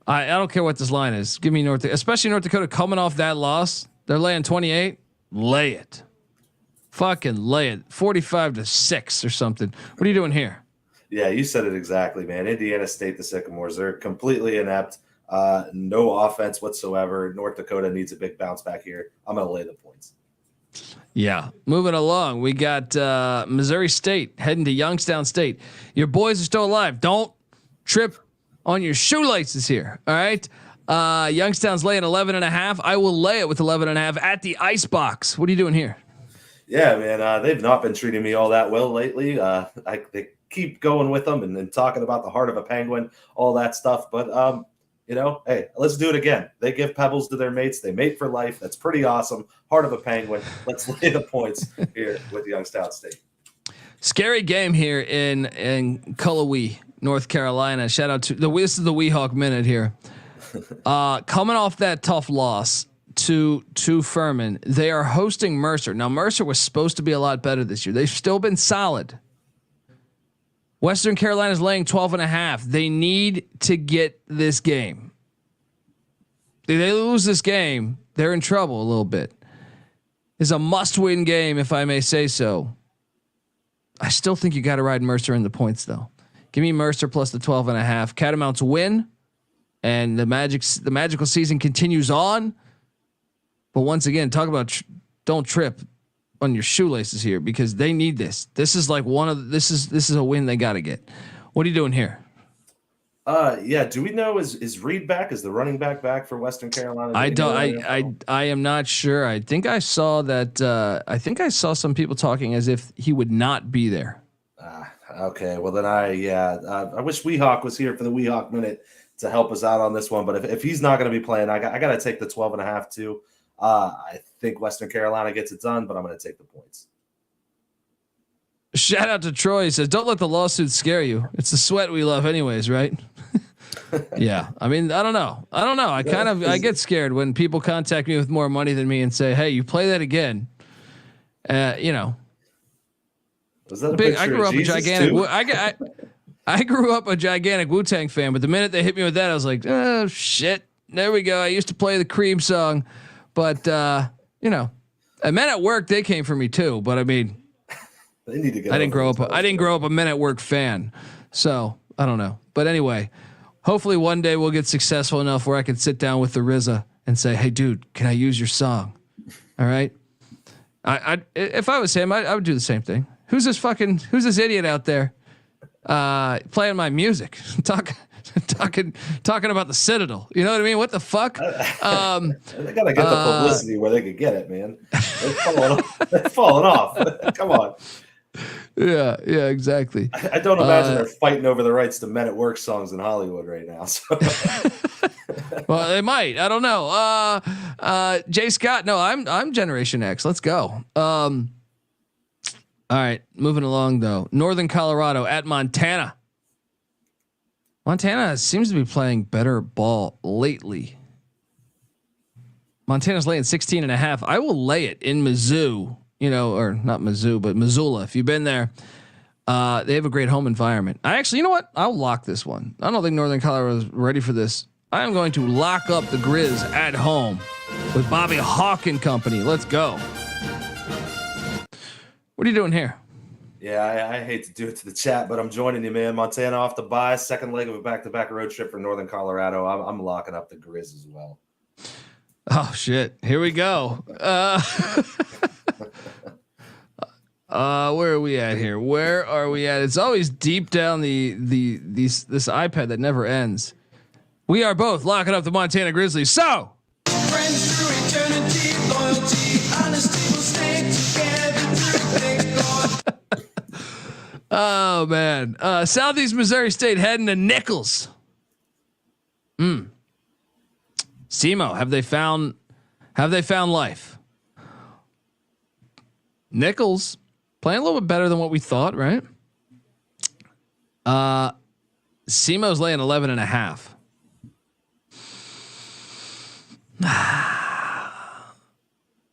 I don't care what this line is. Give me especially North Dakota coming off that loss. They're laying 28. lay it. Fucking lay it. 45-6 or something. What are you doing here? Yeah, you said it exactly, man. Indiana State, the Sycamores, they're completely inept. No offense whatsoever. North Dakota needs a big bounce back here. I'm going to lay the points. Yeah. Moving along, we got Missouri State heading to Youngstown State. Your boys are still alive. Don't trip on your shoelaces here. All right. Youngstown's laying 11.5. I will lay it with 11.5 at the Icebox. What are you doing here? Yeah, man. They've not been treating me all that well lately. They keep going with them and talking about the heart of a penguin, all that stuff. But, hey, let's do it again. They give pebbles to their mates. They mate for life. That's pretty awesome. Heart of a penguin. Let's lay the points here with Youngstown State. Scary game here in Cullowhee, North Carolina. Shout out to this is the Weehawk Minute here. Coming off that tough loss to Furman, they are hosting Mercer. Now Mercer was supposed to be a lot better this year. They've still been solid. Western Carolina is laying 12.5. They need to get this game. If they lose this game, they're in trouble a little bit. It's a must-win game, if I may say so. I still think you got to ride Mercer in the points, though. Give me Mercer plus the 12.5. Catamounts win, and the magical season continues on. But once again, talk about don't trip on your shoelaces here because they need this. This is like this is a win they got to get. What are you doing here? Yeah. Do we know is Reed back? Is the running back for Western Carolina? I am not sure. I think I saw that. I think I saw some people talking as if he would not be there. Okay. Well, then I wish Weehawk was here for the Weehawk Minute to help us out on this one. But if he's not going to be playing, I got to take the 12.5 too. I think Western Carolina gets it done, but I'm going to take the points. Shout out to Troy. He says, "Don't let the lawsuits scare you. It's the sweat we love, anyways, right?" Yeah. I mean, I don't know. I get scared when people contact me with more money than me and say, "Hey, you play that again." Was that a big? I picture grew of up Jesus a gigantic. too? I grew up a gigantic Wu-Tang fan, but the minute they hit me with that, I was like, "Oh shit!" There we go. I used to play the Cream song. But and Men at Work, they came for me too. But I mean, they need to get. I didn't grow up a Men at Work fan, so I don't know. But anyway, hopefully one day we'll get successful enough where I can sit down with the RZA and say, "Hey, dude, can I use your song?" All right. If I was him, I would do the same thing. Who's this idiot out there playing my music? Talking about the Citadel. You know what I mean? What the fuck? They gotta get the publicity where they could get it, man. They're falling off. Come on. Yeah, exactly. I don't imagine they're fighting over the rights to Men at Work songs in Hollywood right now. So. Well, they might. I don't know. Jay Scott. No, I'm Generation X. Let's go. All right, moving along though. Northern Colorado at Montana. Montana seems to be playing better ball lately. Montana's laying 16.5. I will lay it in Mizzou, or not Mizzou, but Missoula. If you've been there, they have a great home environment. You know what? I'll lock this one. I don't think Northern Colorado is ready for this. I am going to lock up the Grizz at home with Bobby Hawk and company. Let's go. What are you doing here? Yeah, I hate to do it to the chat, but I'm joining you, man. Montana off the bye, second leg of a back-to-back road trip for Northern Colorado. I'm locking up the Grizz as well. Oh shit! Here we go. Where are we at here? Where are we at? It's always deep down this iPad that never ends. We are both locking up the Montana Grizzlies. So. Friends through eternity, loyalty, honesty will stay together through thick or Oh man, Southeast Missouri State heading to Nichols. SEMO, have they found life? Nichols playing a little bit better than what we thought, right? SEMO's laying 11.5.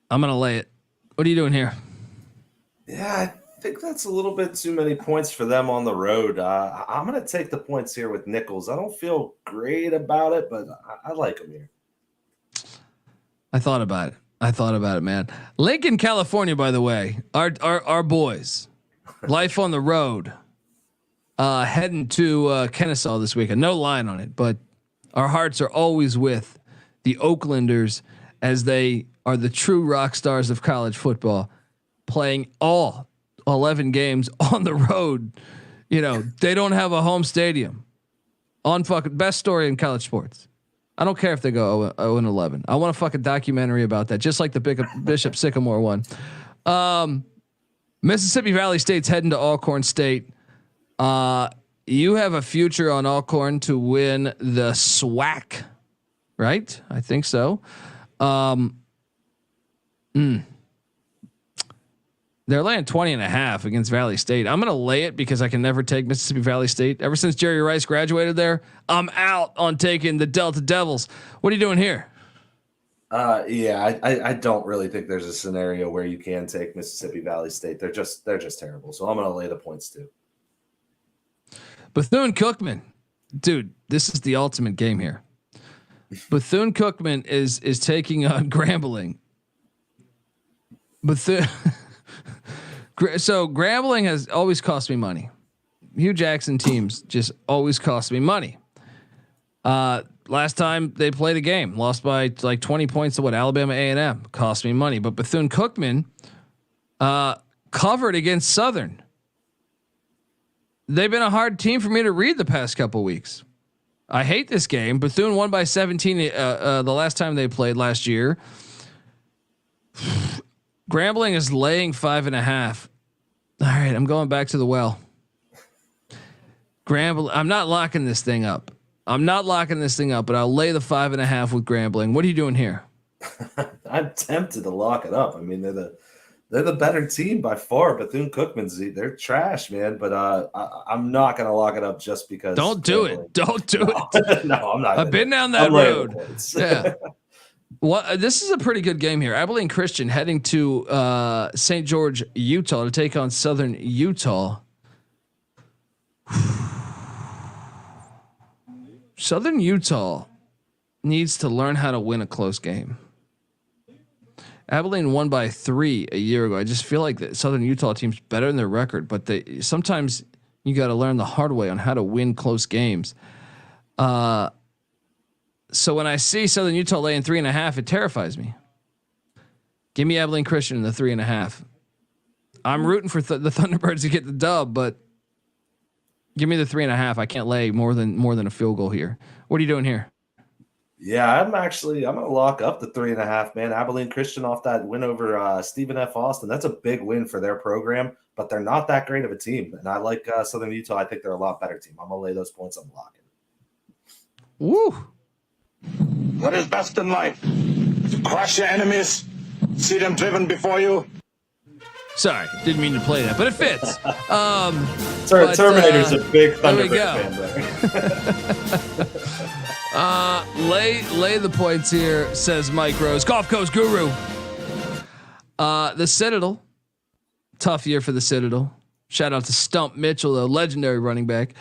I'm gonna lay it. What are you doing here? Yeah, I think that's a little bit too many points for them on the road. I'm going to take the points here with Nichols. I don't feel great about it, but I like them here. I thought about it. I thought about it, man. Lincoln, California, by the way, our boys, life on the road, heading to Kennesaw this weekend. No line on it, but our hearts are always with the Oaklanders as they are the true rock stars of college football, playing all 11 games on the road. You know, they don't have a home stadium. On fucking best story in college sports. I don't care if they go 0-11. I want a fucking documentary about that, just like the Bishop Sycamore one. Mississippi Valley State's heading to Alcorn State. You have a future on Alcorn to win the SWAC, right? I think so. They're laying 20.5 against Valley State. I'm going to lay it because I can never take Mississippi Valley State. Ever since Jerry Rice graduated there, I'm out on taking the Delta Devils. What are you doing here? Yeah, I don't really think there's a scenario where you can take Mississippi Valley State. They're just terrible. So I'm going to lay the points too. Bethune-Cookman, dude, this is the ultimate game here. Bethune-Cookman is taking on Grambling. So Grambling has always cost me money. Hugh Jackson teams just always cost me money. Last time they played a game, lost by like 20 points to what Alabama A&M, cost me money. But Bethune-Cookman covered against Southern. They've been a hard team for me to read the past couple weeks. I hate this game. Bethune won by 17 the last time they played last year. Grambling is laying 5.5. All right, I'm going back to the well. Grambling, I'm not locking this thing up. But I'll lay the 5.5 with Grambling. What are you doing here? I'm tempted to lock it up. I mean, they're the better team by far. Bethune-Cookman's, they're trash, man. But I'm not gonna lock it up just because. Don't do it. No, I'm not. I've been down that road. Yeah. Well, this is a pretty good game here. Abilene Christian heading to St. George, Utah, to take on Southern Utah. Southern Utah needs to learn how to win a close game. Abilene won by 3 a year ago. I just feel like the Southern Utah team's better than their record, but sometimes you got to learn the hard way on how to win close games. So when I see Southern Utah laying 3.5, it terrifies me. Give me Abilene Christian in the 3.5. I'm rooting for the Thunderbirds to get the dub, but give me the 3.5. I can't lay more than a field goal here. What are you doing here? Yeah, I'm gonna lock up the 3.5, man. Abilene Christian off that win over Stephen F. Austin. That's a big win for their program, but they're not that great of a team. And I like Southern Utah. I think they're a lot better team. I'm gonna lay those points. I'm locking. Woo. What is best in life? To crush your enemies, see them driven before you. Sorry, didn't mean to play that, but it fits. Terminator's a big Thunderbird fan there. Lay the points here, says Mike Rose, Golf Coast Guru. The Citadel, tough year for the Citadel. Shout out to Stump Mitchell, the legendary running back.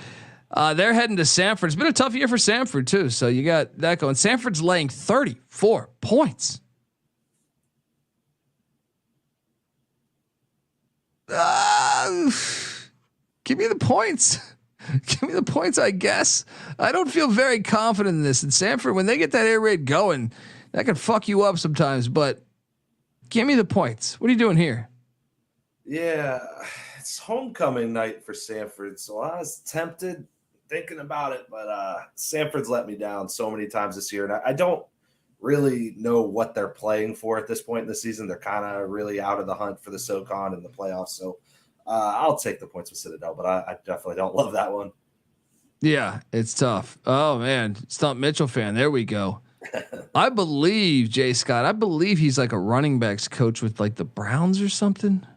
They're heading to Sanford. It's been a tough year for Sanford too. So you got that going. Sanford's laying 34 points. Give me the points. Give me the points, I guess. I don't feel very confident in this. And Sanford, when they get that air raid going, that can fuck you up sometimes. But give me the points. What are you doing here? Yeah, it's homecoming night for Sanford. So I was tempted thinking about it, but Sanford's let me down so many times this year. And I don't really know what they're playing for at this point in the season. They're kind of really out of the hunt for the SoCon and the playoffs. So I'll take the points with Citadel, but I definitely don't love that one. Yeah, it's tough. Oh man, Stump Mitchell fan. There we go. I believe Jay Scott. I believe he's like a running backs coach with like the Browns or something.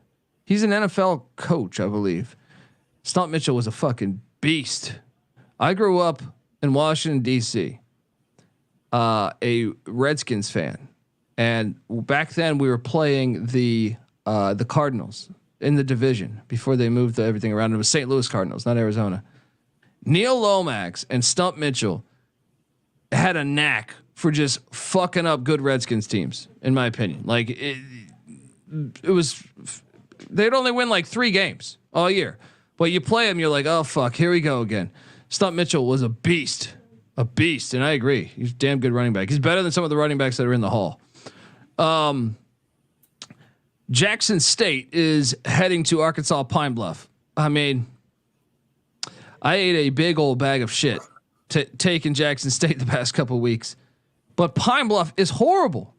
He's an NFL coach, I believe. Stump Mitchell was a fucking beast. I grew up in Washington D.C. A Redskins fan, and back then we were playing the Cardinals in the division before they moved everything around. It was St. Louis Cardinals, not Arizona. Neil Lomax and Stump Mitchell had a knack for just fucking up good Redskins teams, in my opinion. Like it was, they'd only win like 3 games all year, but you play them, you're like, oh fuck, here we go again. Stump Mitchell was a beast, and I agree. He's a damn good running back. He's better than some of the running backs that are in the hall. Jackson State is heading to Arkansas Pine Bluff. I mean, I ate a big old bag of shit taking Jackson State the past couple of weeks, but Pine Bluff is horrible.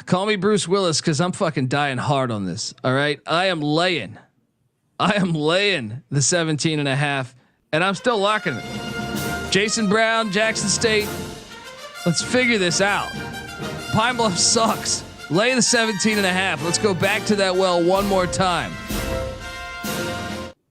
Call me Bruce Willis because I'm fucking dying hard on this. All right. I am laying the 17.5 and I'm still locking it. Jason Brown, Jackson State. Let's figure this out. Pine Bluff sucks. Lay the 17.5. Let's go back to that well one more time.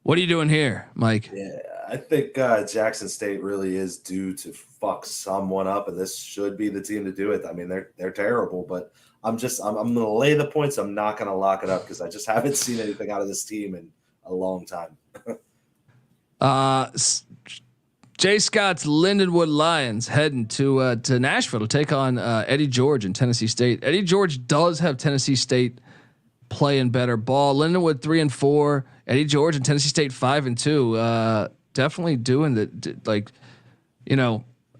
What are you doing here, Mike? Yeah, I think Jackson State really is due to fuck someone up, and this should be the team to do it. I mean, they're terrible, but I'm going to lay the points. I'm not going to lock it up because I just haven't seen anything out of this team in a long time. Jay Scott's Lindenwood Lions heading to Nashville to take on Eddie George and Tennessee State. Eddie George does have Tennessee State playing better ball. Lindenwood 3-4, Eddie George and Tennessee State 5-2. Definitely doing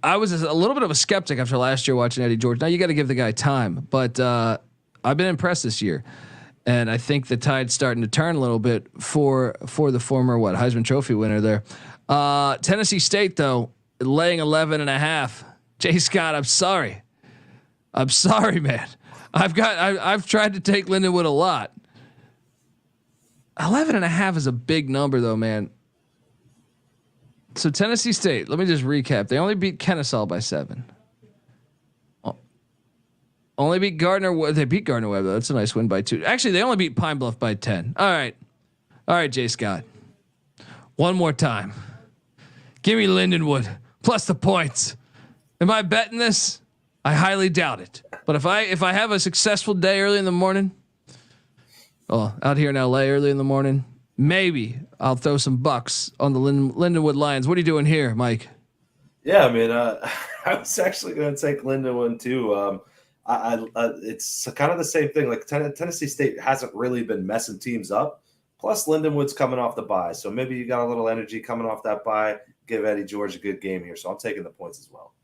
I was a little bit of a skeptic after last year watching Eddie George. Now you got to give the guy time, but I've been impressed this year, and I think the tide's starting to turn a little bit for the former Heisman Trophy winner there. Tennessee State though laying 11.5. Jay Scott, I'm sorry, man. I've tried to take Lindenwood a lot. 11.5 is a big number though, man. So Tennessee State, let me just recap. They only beat Kennesaw by 7. Only beat Gardner. They beat Gardner Webb though. That's a nice win by 2. Actually, they only beat Pine Bluff by 10. All right, Jay Scott. One more time. Give me Lindenwood plus the points. Am I betting this? I highly doubt it. But if I have a successful day early in the morning, out here in LA early in the morning, maybe I'll throw some bucks on the Lindenwood Lions. What are you doing here, Mike? Yeah, I mean, I was actually going to take Lindenwood too. It's kind of the same thing. Like Tennessee State hasn't really been messing teams up. Plus, Lindenwood's coming off the bye, so maybe you got a little energy coming off that bye. Give Eddie George a good game here, so I'm taking the points as well.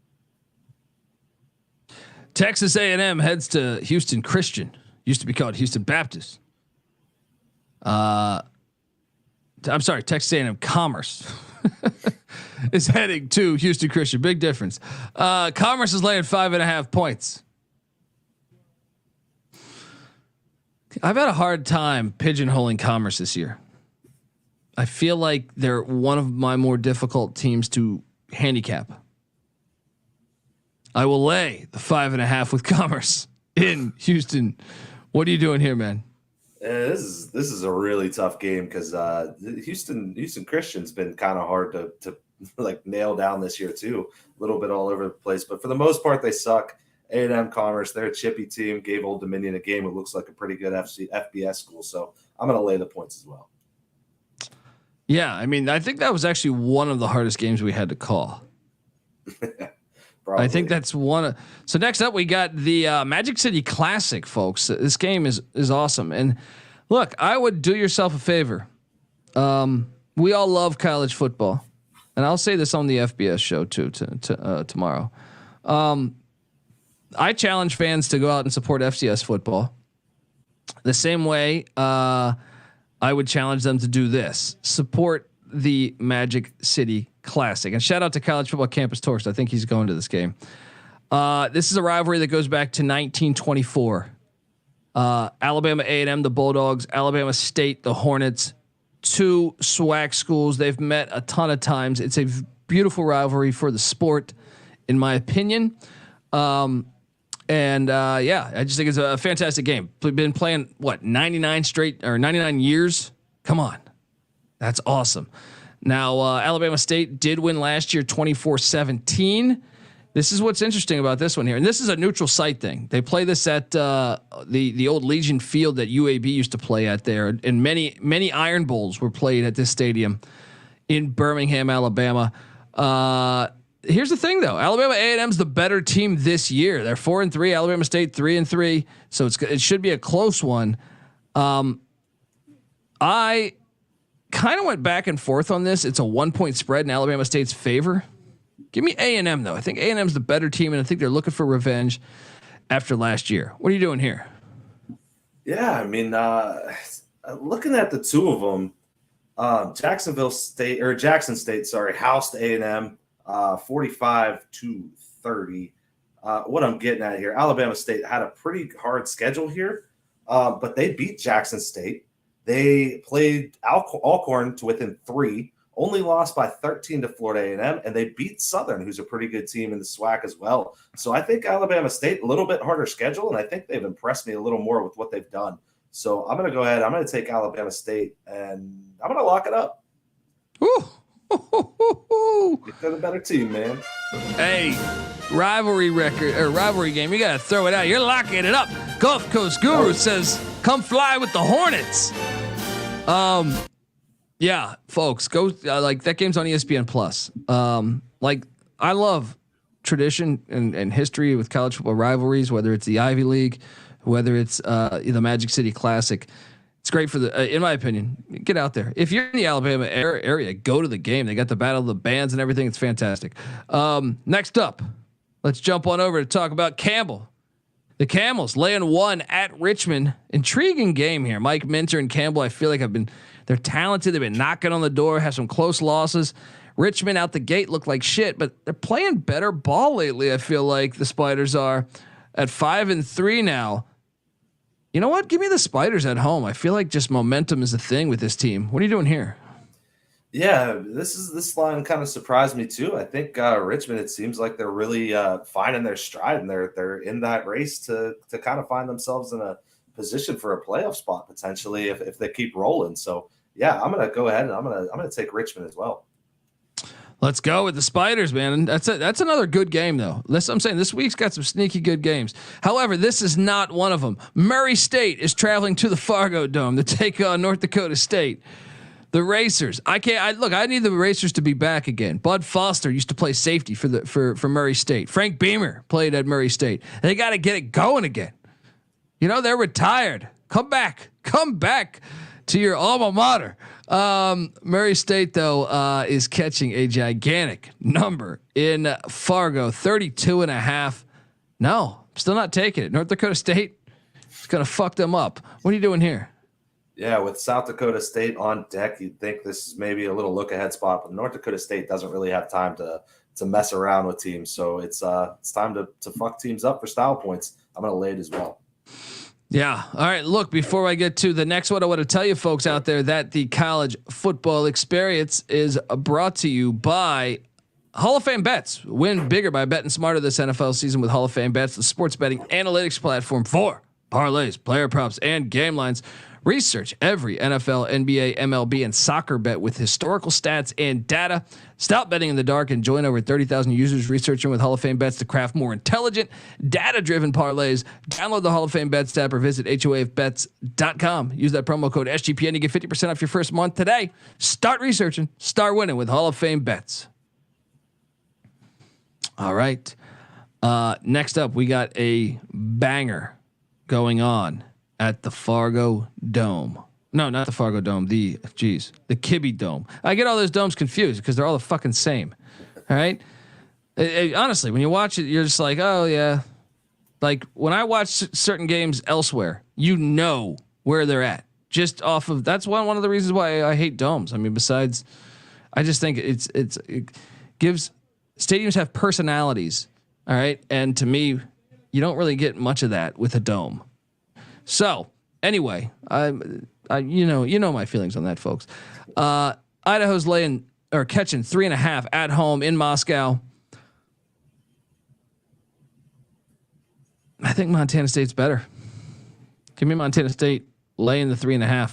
Texas A&M heads to Houston Christian. Used to be called Houston Baptist. I'm sorry, Texas A&M Commerce is heading to Houston Christian. Big difference. Commerce is laying 5.5 points. I've had a hard time pigeonholing Commerce this year. I feel like they're one of my more difficult teams to handicap. I will lay the 5.5 with Commerce in Houston. What are you doing here, man? This is a really tough game because Houston Christian's been kind of hard to like nail down this year too. A little bit all over the place, but for the most part they suck. A&M Commerce, they're a chippy team. Gave Old Dominion a game. It looks like a pretty good FBS school, so I'm going to lay the points as well. Yeah, I mean, I think that was actually one of the hardest games we had to call. I think that's one. So next up, we got the Magic City Classic, folks. This game is awesome. And look, I would do yourself a favor. We all love college football, and I'll say this on the FBS show too tomorrow. I challenge fans to go out and support FCS football the same way I would challenge them to do this: support the Magic City Classic. And shout out to College Football Campus Torst. I think he's going to this game. This is a rivalry that goes back to 1924. Alabama A&M, the Bulldogs, Alabama State, the Hornets, 2 SWAC schools. They've met a ton of times. It's a beautiful rivalry for the sport, in my opinion. I just think it's a fantastic game. We've been playing 99 years. Come on. That's awesome. Now, Alabama State did win last year 24-17. This is what's interesting about this one here. And this is a neutral site thing. They play this at the old Legion Field that UAB used to play at there. And many Iron Bowls were played at this stadium in Birmingham, Alabama. here's the thing though. Alabama A&M's the better team this year. They're 4-3. Alabama State 3-3. So it should be a close one. I kind of went back and forth on this. It's a 1-point spread in Alabama State's favor. Give me A&M though. I think A&M's the better team, and I think they're looking for revenge after last year. What are you doing here? Yeah, I mean, looking at the two of them, Jackson State, housed A&M 45-30. What I'm getting at here, Alabama State had a pretty hard schedule here, but they beat Jackson State. They played Alcorn to within 3, only lost by 13 to Florida A&M, and they beat Southern, who's a pretty good team in the SWAC as well. So I think Alabama State, a little bit harder schedule, and I think they've impressed me a little more with what they've done. So I'm going to go ahead. I'm going to take Alabama State, and I'm going to lock it up. Woo. They're the better team, man. Hey, rivalry game. You got to throw it out. You're locking it up. Gulf Coast Guru says, come fly with the Hornets. Yeah, folks, go like that game's on ESPN Plus. Like I love tradition and history with college football rivalries, whether it's the Ivy League, whether it's the Magic City Classic. It's great for in my opinion, get out there. If you're in the Alabama area, go to the game. They got the battle of the bands and everything. It's fantastic. Next up, let's jump on over to talk about Campbell. The Camels laying 1 at Richmond. Intriguing game here. Mike Minter and Campbell, I feel like they're talented. They've been knocking on the door, have some close losses. Richmond out the gate looked like shit, but they're playing better ball lately. I feel like the Spiders are at 5-3 now. You know what? Give me the Spiders at home. I feel like just momentum is a thing with this team. What are you doing here? Yeah, this line kind of surprised me too. I think Richmond, it seems like they're really finding their stride, and they're in that race to kind of find themselves in a position for a playoff spot potentially if they keep rolling. So yeah, I'm gonna go ahead and I'm gonna take Richmond as well. Let's go with the Spiders, man. And that's another good game though. I'm saying this week's got some sneaky good games. However, this is not one of them. Murray State is traveling to the Fargo Dome to take on North Dakota State. The Racers. I need the Racers to be back again. Bud Foster used to play safety for Murray State. Frank Beamer played at Murray State. They got to get it going again. You know, they're retired. Come back to your alma mater. Murray State though, is catching a gigantic number in Fargo, 32.5. No, still not taking it. North Dakota State is going to fuck them up. What are you doing here? Yeah, with South Dakota State on deck, you'd think this is maybe a little look ahead spot, but North Dakota State doesn't really have time to mess around with teams. So it's time to fuck teams up for style points. I'm going to lay it as well. Yeah. All right. Look, before I get to the next one, I want to tell you folks out there that the college football experience is brought to you by Hall of Fame Bets. Win bigger by betting smarter this NFL season with Hall of Fame Bets, the sports betting analytics platform for parlays, player props, and game lines. Research every NFL, NBA, MLB, and soccer bet with historical stats and data. Stop betting in the dark and join over 30,000 users researching with Hall of Fame Bets to craft more intelligent, data-driven parlays. Download the Hall of Fame Bets app or visit HOAFbets.com. Use that promo code SGPN to get 50% off your first month today. Start researching, start winning with Hall of Fame Bets. All right. Next up, we got a banger going on at the Fargo Dome. No, not the Fargo Dome. The Kibbe Dome. I get all those domes confused because they're all the fucking same. All right. Honestly, when you watch it, you're just like, oh yeah. Like when I watch certain games elsewhere, you know where they're at just off of. That's one of the reasons why I hate domes. I mean, besides, I just think it gives stadiums have personalities. All right, and to me, you don't really get much of that with a dome. So anyway, you know my feelings on that, folks. Idaho's catching 3.5 at home in Moscow. I think Montana State's better. Give me Montana State laying the 3.5.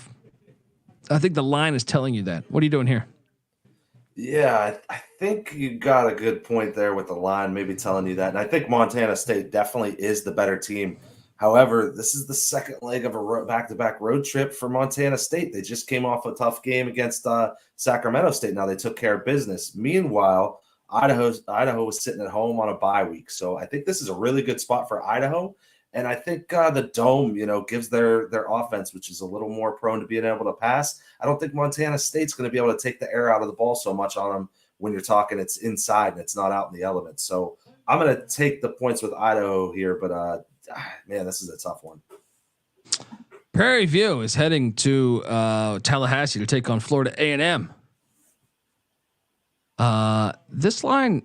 I think the line is telling you that. What are you doing here? Yeah, I think you got a good point there with the line, maybe telling you that. And I think Montana State definitely is the better team. However, this is the second leg of a back-to-back road trip for Montana State. They just came off a tough game against Sacramento State. Now they took care of business. Meanwhile, Idaho was sitting at home on a bye week. So I think this is a really good spot for Idaho. And I think the dome, gives their offense, which is a little more prone to being able to pass. I don't think Montana State's going to be able to take the air out of the ball so much on them when you're talking it's inside and it's not out in the elements. So I'm going to take the points with Idaho here, but man, this is a tough one. Prairie View is heading to Tallahassee to take on Florida A&M. This line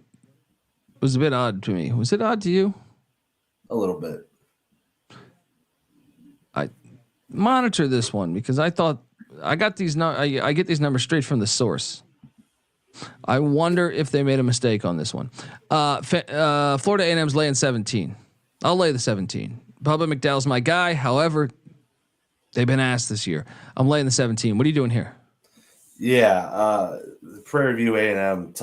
was a bit odd to me. Was it odd to you? A little bit. I monitor this one because I thought I got these. I get these numbers straight from the source. I wonder if they made a mistake on this one. Florida A&M's laying 17. I'll lay the 17. Bubba McDowell's my guy. However, they've been asked this year. I'm laying the 17. What are you doing here? Yeah, Prairie View A&M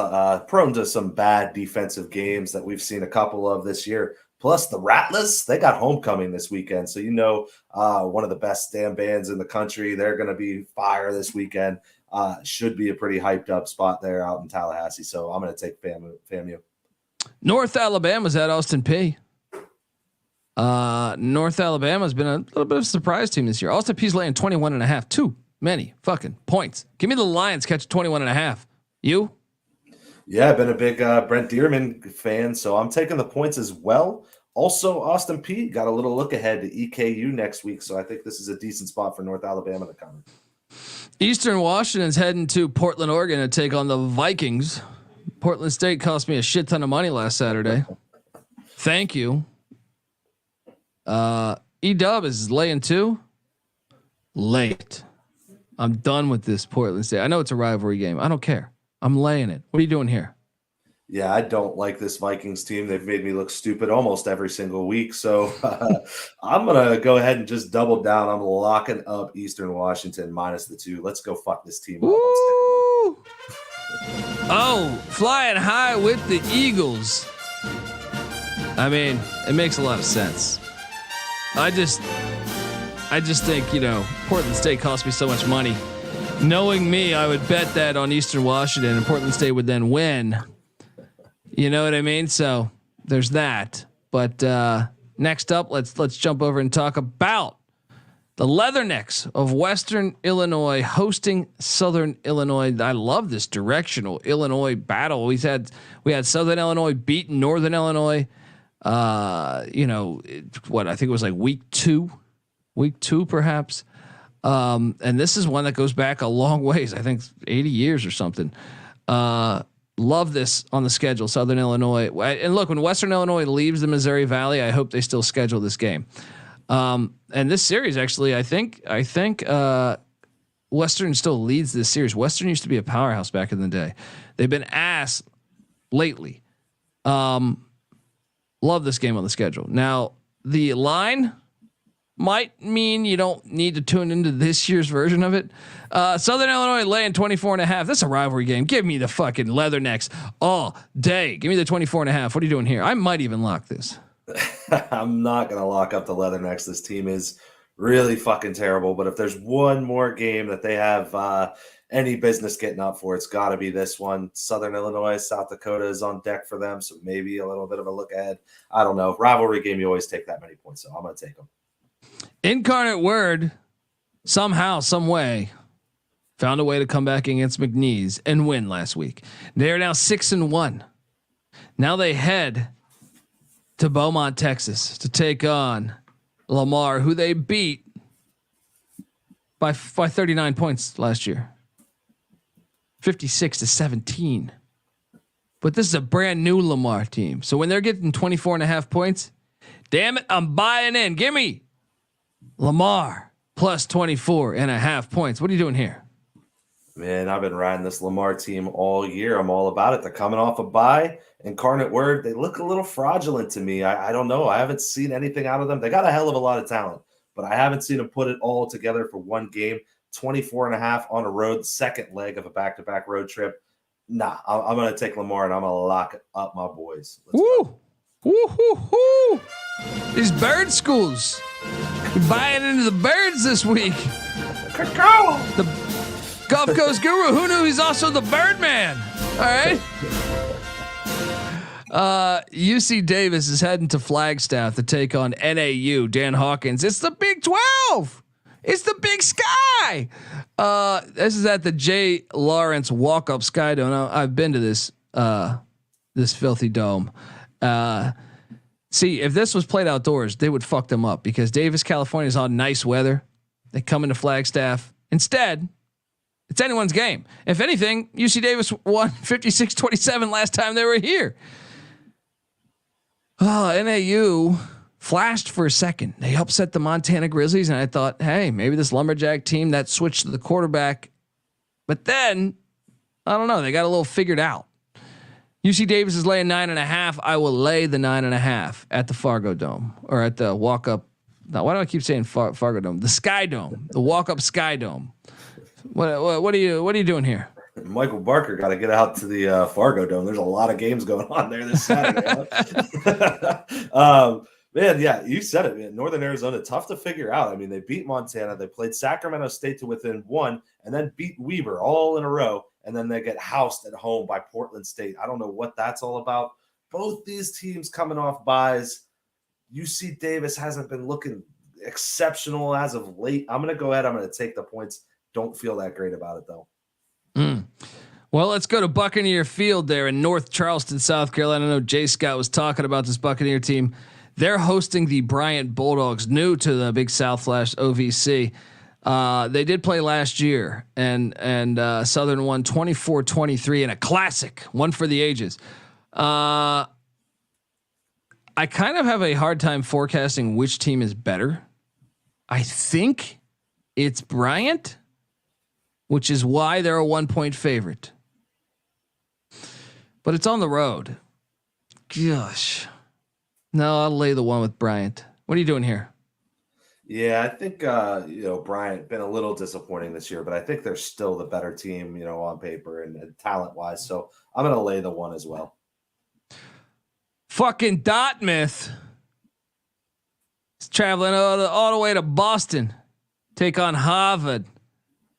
prone to some bad defensive games that we've seen a couple of this year. Plus the Rattlers, they got homecoming this weekend. So, one of the best damn bands in the country. They're going to be fire this weekend. Should be a pretty hyped up spot there out in Tallahassee. So I'm going to take FAMU. North Alabama's at Austin Peay. North Alabama's been a little bit of a surprise team this year. Austin Peay's laying 21.5. Too many fucking points. Give me the Lions catch 21.5. You? Yeah, I've been a big Brent Dearman fan, so I'm taking the points as well. Also, Austin Peay got a little look ahead to EKU next week, so I think this is a decent spot for North Alabama to come. Eastern Washington's heading to Portland, Oregon to take on the Vikings. Portland State cost me a shit ton of money last Saturday. Thank you. E-Dub is laying 2. Late. I'm done with this Portland State. I know it's a rivalry game. I don't care. I'm laying it. What are you doing here? Yeah, I don't like this Vikings team. They've made me look stupid almost every single week. So I'm going to go ahead and just double down. I'm locking up Eastern Washington minus the 2. Let's go fuck this team up. Oh, flying high with the Eagles. I mean, it makes a lot of sense. I just think, Portland State cost me so much money. Knowing me, I would bet that on Eastern Washington and Portland State would then win. You know what I mean? So there's that. But next up, let's jump over and talk about the Leathernecks of Western Illinois hosting Southern Illinois. I love this directional Illinois battle. We had Southern Illinois beating Northern Illinois. I think it was like week two perhaps. And this is one that goes back a long ways. I think 80 years or something. Love this on the schedule, Southern Illinois. And look, when Western Illinois leaves the Missouri Valley, I hope they still schedule this game. And this series, actually, I think Western still leads this series. Western used to be a powerhouse back in the day. They've been ass lately. Love this game on the schedule. Now, the line might mean you don't need to tune into this year's version of it. Southern Illinois laying 24.5. This is a rivalry game. Give me the fucking Leathernecks all day. Give me the 24.5. What are you doing here? I might even lock this. I'm not going to lock up the Leathernecks. This team is really fucking terrible. But if there's one more game that they have any business getting up for, it's got to be this one. Southern Illinois, South Dakota is on deck for them. So maybe a little bit of a look ahead. I don't know. Rivalry game, you always take that many points. So I'm going to take them. Incarnate Word somehow, some way found a way to come back against McNeese and win last week. They are now 6-1. Now they head to Beaumont, Texas to take on Lamar, who they beat by 39 points last year. 56-17. But this is a brand new Lamar team. So when they're getting 24.5 points, damn it, I'm buying in. Give me Lamar plus 24.5 points. What are you doing here? Man, I've been riding this Lamar team all year. I'm all about it. They're coming off a bye. Incarnate Word, they look a little fraudulent to me. I don't know. I haven't seen anything out of them. They got a hell of a lot of talent, but I haven't seen them put it all together for one game. 24.5 on a road, the second leg of a back-to-back road trip. Nah, I'm going to take Lamar and I'm going to lock up my boys. Woo! Woo-hoo-hoo! These bird schools. You're buying into the birds this week. The Gulf Coast Guru. Who knew he's also the Birdman? All right. UC Davis is heading to Flagstaff to take on NAU. Dan Hawkins. It's the Big 12. It's the Big Sky. This is at the J. Lawrence Walk-Up Sky Dome. Now, I've been to this filthy dome. See, if this was played outdoors, they would fuck them up because Davis, California is on nice weather. They come into Flagstaff. Instead, it's anyone's game. If anything, UC Davis won 56-27 last time they were here. NAU flashed for a second. They upset the Montana Grizzlies, and I thought, hey, maybe this Lumberjack team that switched to the quarterback. But then, I don't know. They got a little figured out. UC Davis is laying 9.5. I will lay the 9.5 at the Fargo Dome or at the walk-up. Now, why do I keep saying Fargo Dome? The Sky Dome, the walk-up Sky Dome. What are you doing here? Michael Barker got to get out to the Fargo Dome. There's a lot of games going on there this Saturday. Man, yeah, you said it, man. Northern Arizona, tough to figure out. I mean, they beat Montana. They played Sacramento State to within one and then beat Weber all in a row. And then they get housed at home by Portland State. I don't know what that's all about. Both these teams coming off byes. UC Davis hasn't been looking exceptional as of late. I'm going to go ahead. I'm going to take the points. Don't feel that great about it, though. Well, let's go to Buccaneer Field there in North Charleston, South Carolina. I know Jay Scott was talking about this Buccaneer team. They're hosting the Bryant Bulldogs, new to the Big South Flash OVC. They did play last year, and Southern won 24-23 in a classic, one for the ages. I kind of have a hard time forecasting which team is better. I think it's Bryant, which is why they're a 1-point favorite. But it's on the road. Gosh. No, I'll lay the one with Bryant. What are you doing here? Yeah, I think Bryant been a little disappointing this year, but I think they're still the better team, on paper and talent-wise. So I'm going to lay the one as well. Fucking Dartmouth is traveling all the way to Boston, take on Harvard.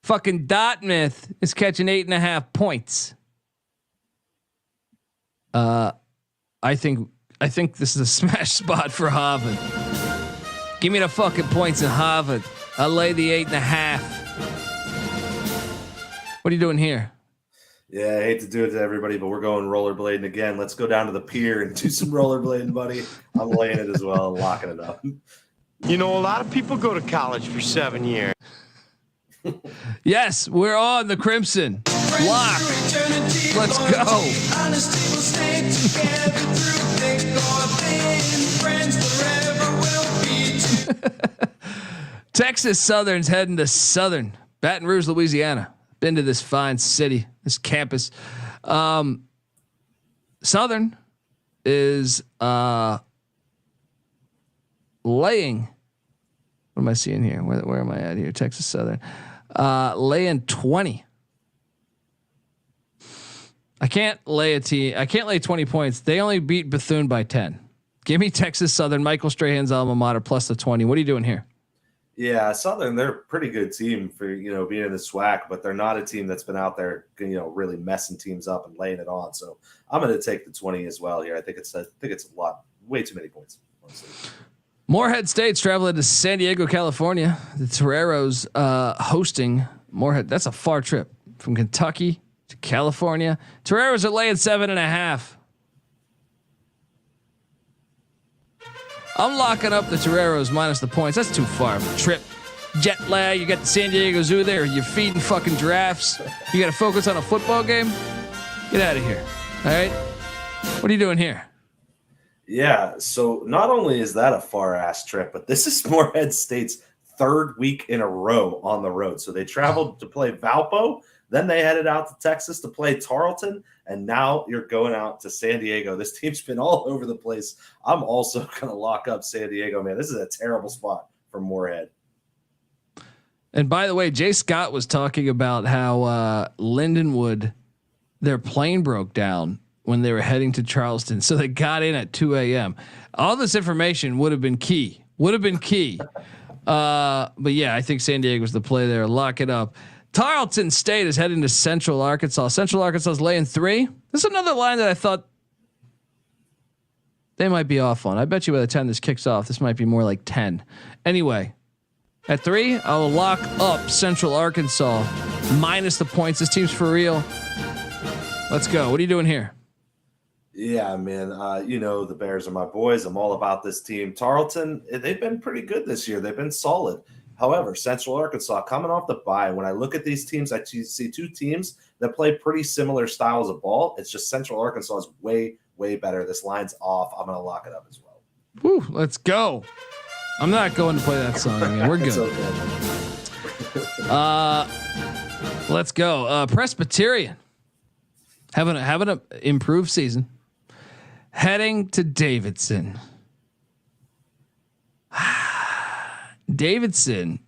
Fucking Dartmouth is catching 8.5 points. I think this is a smash spot for Harvard. Give me the fucking points in Harvard. I'll lay the 8.5. What are you doing here? Yeah, I hate to do it to everybody, but we're going rollerblading again. Let's go down to the pier and do some rollerblading, buddy. I'm laying it as well and locking it up. A lot of people go to college for 7 years. Yes, we're on the Crimson. Lock. Let's go. Texas Southern's heading to Southern Baton Rouge, Louisiana. Been to this fine city, this campus. Southern is laying. What am I seeing here? Where am I at here? Texas Southern laying 20. I can't lay 20 points. They only beat Bethune by 10. Give me Texas Southern, Michael Strahan's alma mater, plus the 20. What are you doing here? Yeah, Southern, they're a pretty good team for, being in the SWAC, but they're not a team that's been out there, really messing teams up and laying it on. So I'm going to take the 20 as well here. I think it's a lot, way too many points, honestly. Morehead State's traveling to San Diego, California. The Toreros hosting Morehead. That's a far trip from Kentucky to California. Toreros are laying 7.5. I'm locking up the Toreros minus the points. That's too far of a trip. Jet lag. You got the San Diego Zoo there. You're feeding fucking giraffes. You got to focus on a football game. Get out of here. All right. What are you doing here? Yeah. So not only is that a far ass trip, but this is Morehead State's third week in a row on the road. So they traveled to play Valpo. Then they headed out to Texas to play Tarleton, and now you're going out to San Diego. This team's been all over the place. I'm also going to lock up San Diego, man. This is a terrible spot for Morehead. And by the way, Jay Scott was talking about how Lindenwood, their plane broke down when they were heading to Charleston, so they got in at 2 a.m. All this information would have been key. But yeah, I think San Diego's the play there. Lock it up. Tarleton State is heading to Central Arkansas. Central Arkansas is laying 3. This is another line that I thought they might be off on. I bet you by the time this kicks off, this might be more like 10. Anyway, at 3, I'll lock up Central Arkansas minus the points. This team's for real. Let's go. What are you doing here? Yeah, man. The Bears are my boys. I'm all about this team. Tarleton, they've been pretty good this year. They've been solid. However, Central Arkansas coming off the bye. When I look at these teams, I see two teams that play pretty similar styles of ball. It's just Central Arkansas is way, way better. This line's off. I'm going to lock it up as well. Woo, let's go. I'm not going to play that song again. We're good. Let's go. Presbyterian having an improved season. Heading to Davidson. Davidson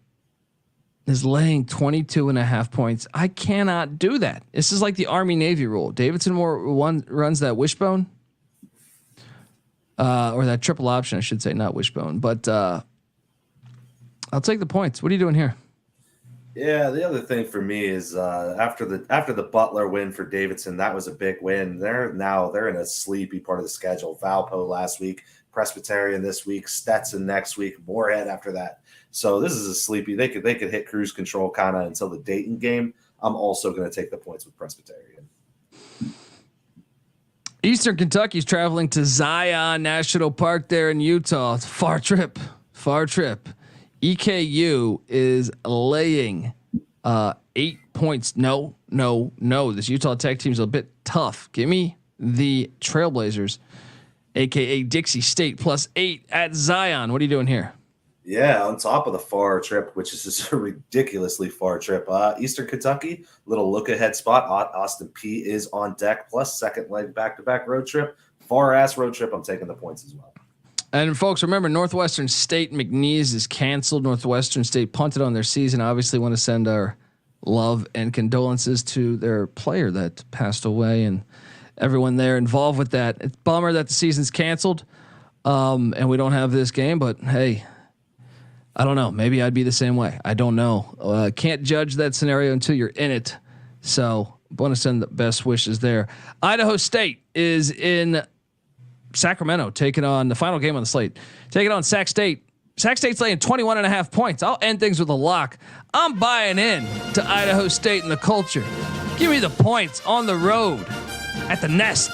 is laying 22.5 points. I cannot do that. This is like the Army Navy rule. Davidson runs that wishbone, or that triple option, I should say, not wishbone. But I'll take the points. What are you doing here? Yeah, the other thing for me is after the Butler win for Davidson, that was a big win. They're in a sleepy part of the schedule. Valpo last week, Presbyterian this week, Stetson next week, Moorhead after that. So this is a sleepy. They could hit cruise control kind of until the Dayton game. I'm also going to take the points with Presbyterian. Eastern Kentucky's traveling to Zion National Park there in Utah. It's a far trip. EKU is laying 8 points. No. This Utah Tech team's a bit tough. Give me the Trailblazers, aka Dixie State, +8 at Zion. What are you doing here? Yeah, on top of the far trip, which is just a ridiculously far trip. Eastern Kentucky, little look ahead spot. Austin P is on deck, plus second leg back-to-back road trip. Far ass road trip. I'm taking the points as well. And folks, remember, Northwestern State McNeese is canceled. Northwestern State punted on their season. Obviously, want to send our love and condolences to their player that passed away and everyone there involved with that. It's a bummer that the season's canceled, and we don't have this game. But hey, I don't know. Maybe I'd be the same way. I don't know. Can't judge that scenario until you're in it. So, want to send the best wishes there. Idaho State is in Sacramento, taking on the final game on the slate, taking on Sac State. Sac State's laying 21.5 points. I'll end things with a lock. I'm buying in to Idaho State and the culture. Give me the points on the road at the Nest.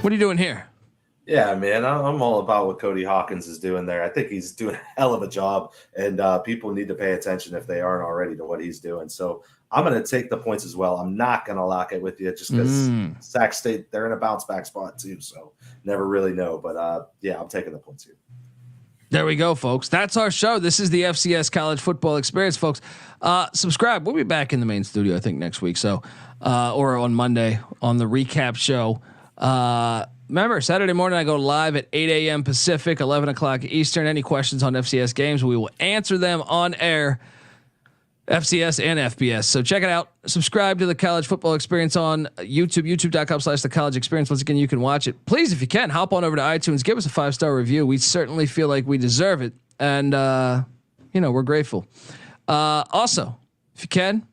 What are you doing here? Yeah, man, I'm all about what Cody Hawkins is doing there. I think he's doing a hell of a job, and people need to pay attention if they aren't already to what he's doing. So I'm going to take the points as well. I'm not going to lock it with you just because Sac State, they're in a bounce back spot too. So never really know, but yeah, I'm taking the points here. There we go, folks. That's our show. This is the FCS College Football Experience, folks. Subscribe. We'll be back in the main studio, I think, next week. So, or on Monday on the recap show. Remember, Saturday morning I go live at 8 a.m. Pacific, 11 o'clock Eastern. Any questions on FCS games, we will answer them on air, FCS and FBS. So check it out. Subscribe to the College Football Experience on YouTube, youtube.com/the College Experience. Once again, you can watch it. Please, if you can, hop on over to iTunes, give us a 5-star review. We certainly feel like we deserve it. And, we're grateful. Also, if you can,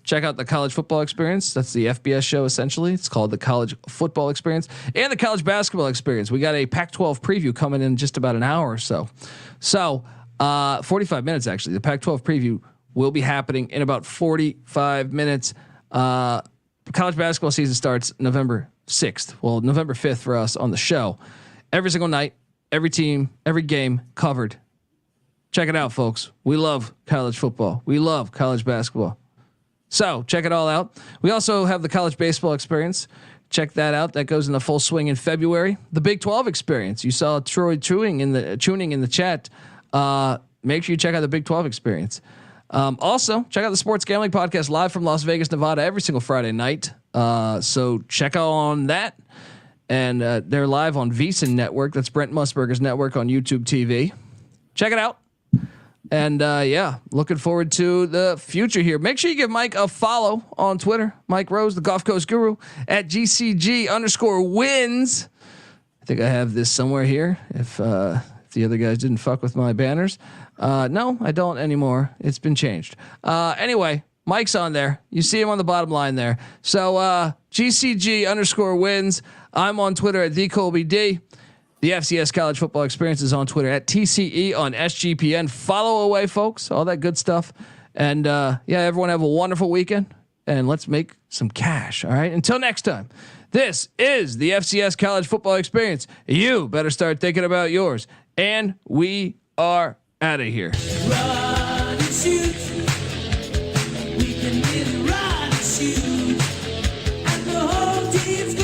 check out the College Football Experience. That's the FBS show, essentially. It's called the College Football Experience and the College Basketball Experience. We got a Pac-12 preview coming in just about an hour or so. 45 minutes, actually. The Pac-12 preview will be happening in about 45 minutes. College basketball season starts November 6th. Well, November 5th for us on the show. Every single night, every team, every game covered. Check it out, folks. We love college football. We love college basketball. So check it all out. We also have the College Baseball Experience. Check that out. That goes in the full swing in February. The Big 12 Experience. You saw Troy tuning in the chat. Make sure you check out the Big 12 Experience. Also, check out the Sports Gambling Podcast live from Las Vegas, Nevada, every single Friday night. So check out on that. And they're live on VSiN Network. That's Brent Musburger's network on YouTube TV. Check it out. And looking forward to the future here. Make sure you give Mike a follow on Twitter. Mike Rose, the Golf Coast Guru, at GCG_wins. I think I have this somewhere here. If the other guys didn't fuck with my banners. No, I don't anymore. It's been changed. Anyway, Mike's on there. You see him on the bottom line there. So GCG_wins. I'm on Twitter at @TheColbyD. The FCS College Football Experience is on Twitter at TCE on SGPN. Follow away, folks. All that good stuff. And everyone have a wonderful weekend. And let's make some cash. All right. Until next time. This is the FCS College Football Experience. You better start thinking about yours. And we are out of here. Run and shoot. We can really run and shoot. And the whole team's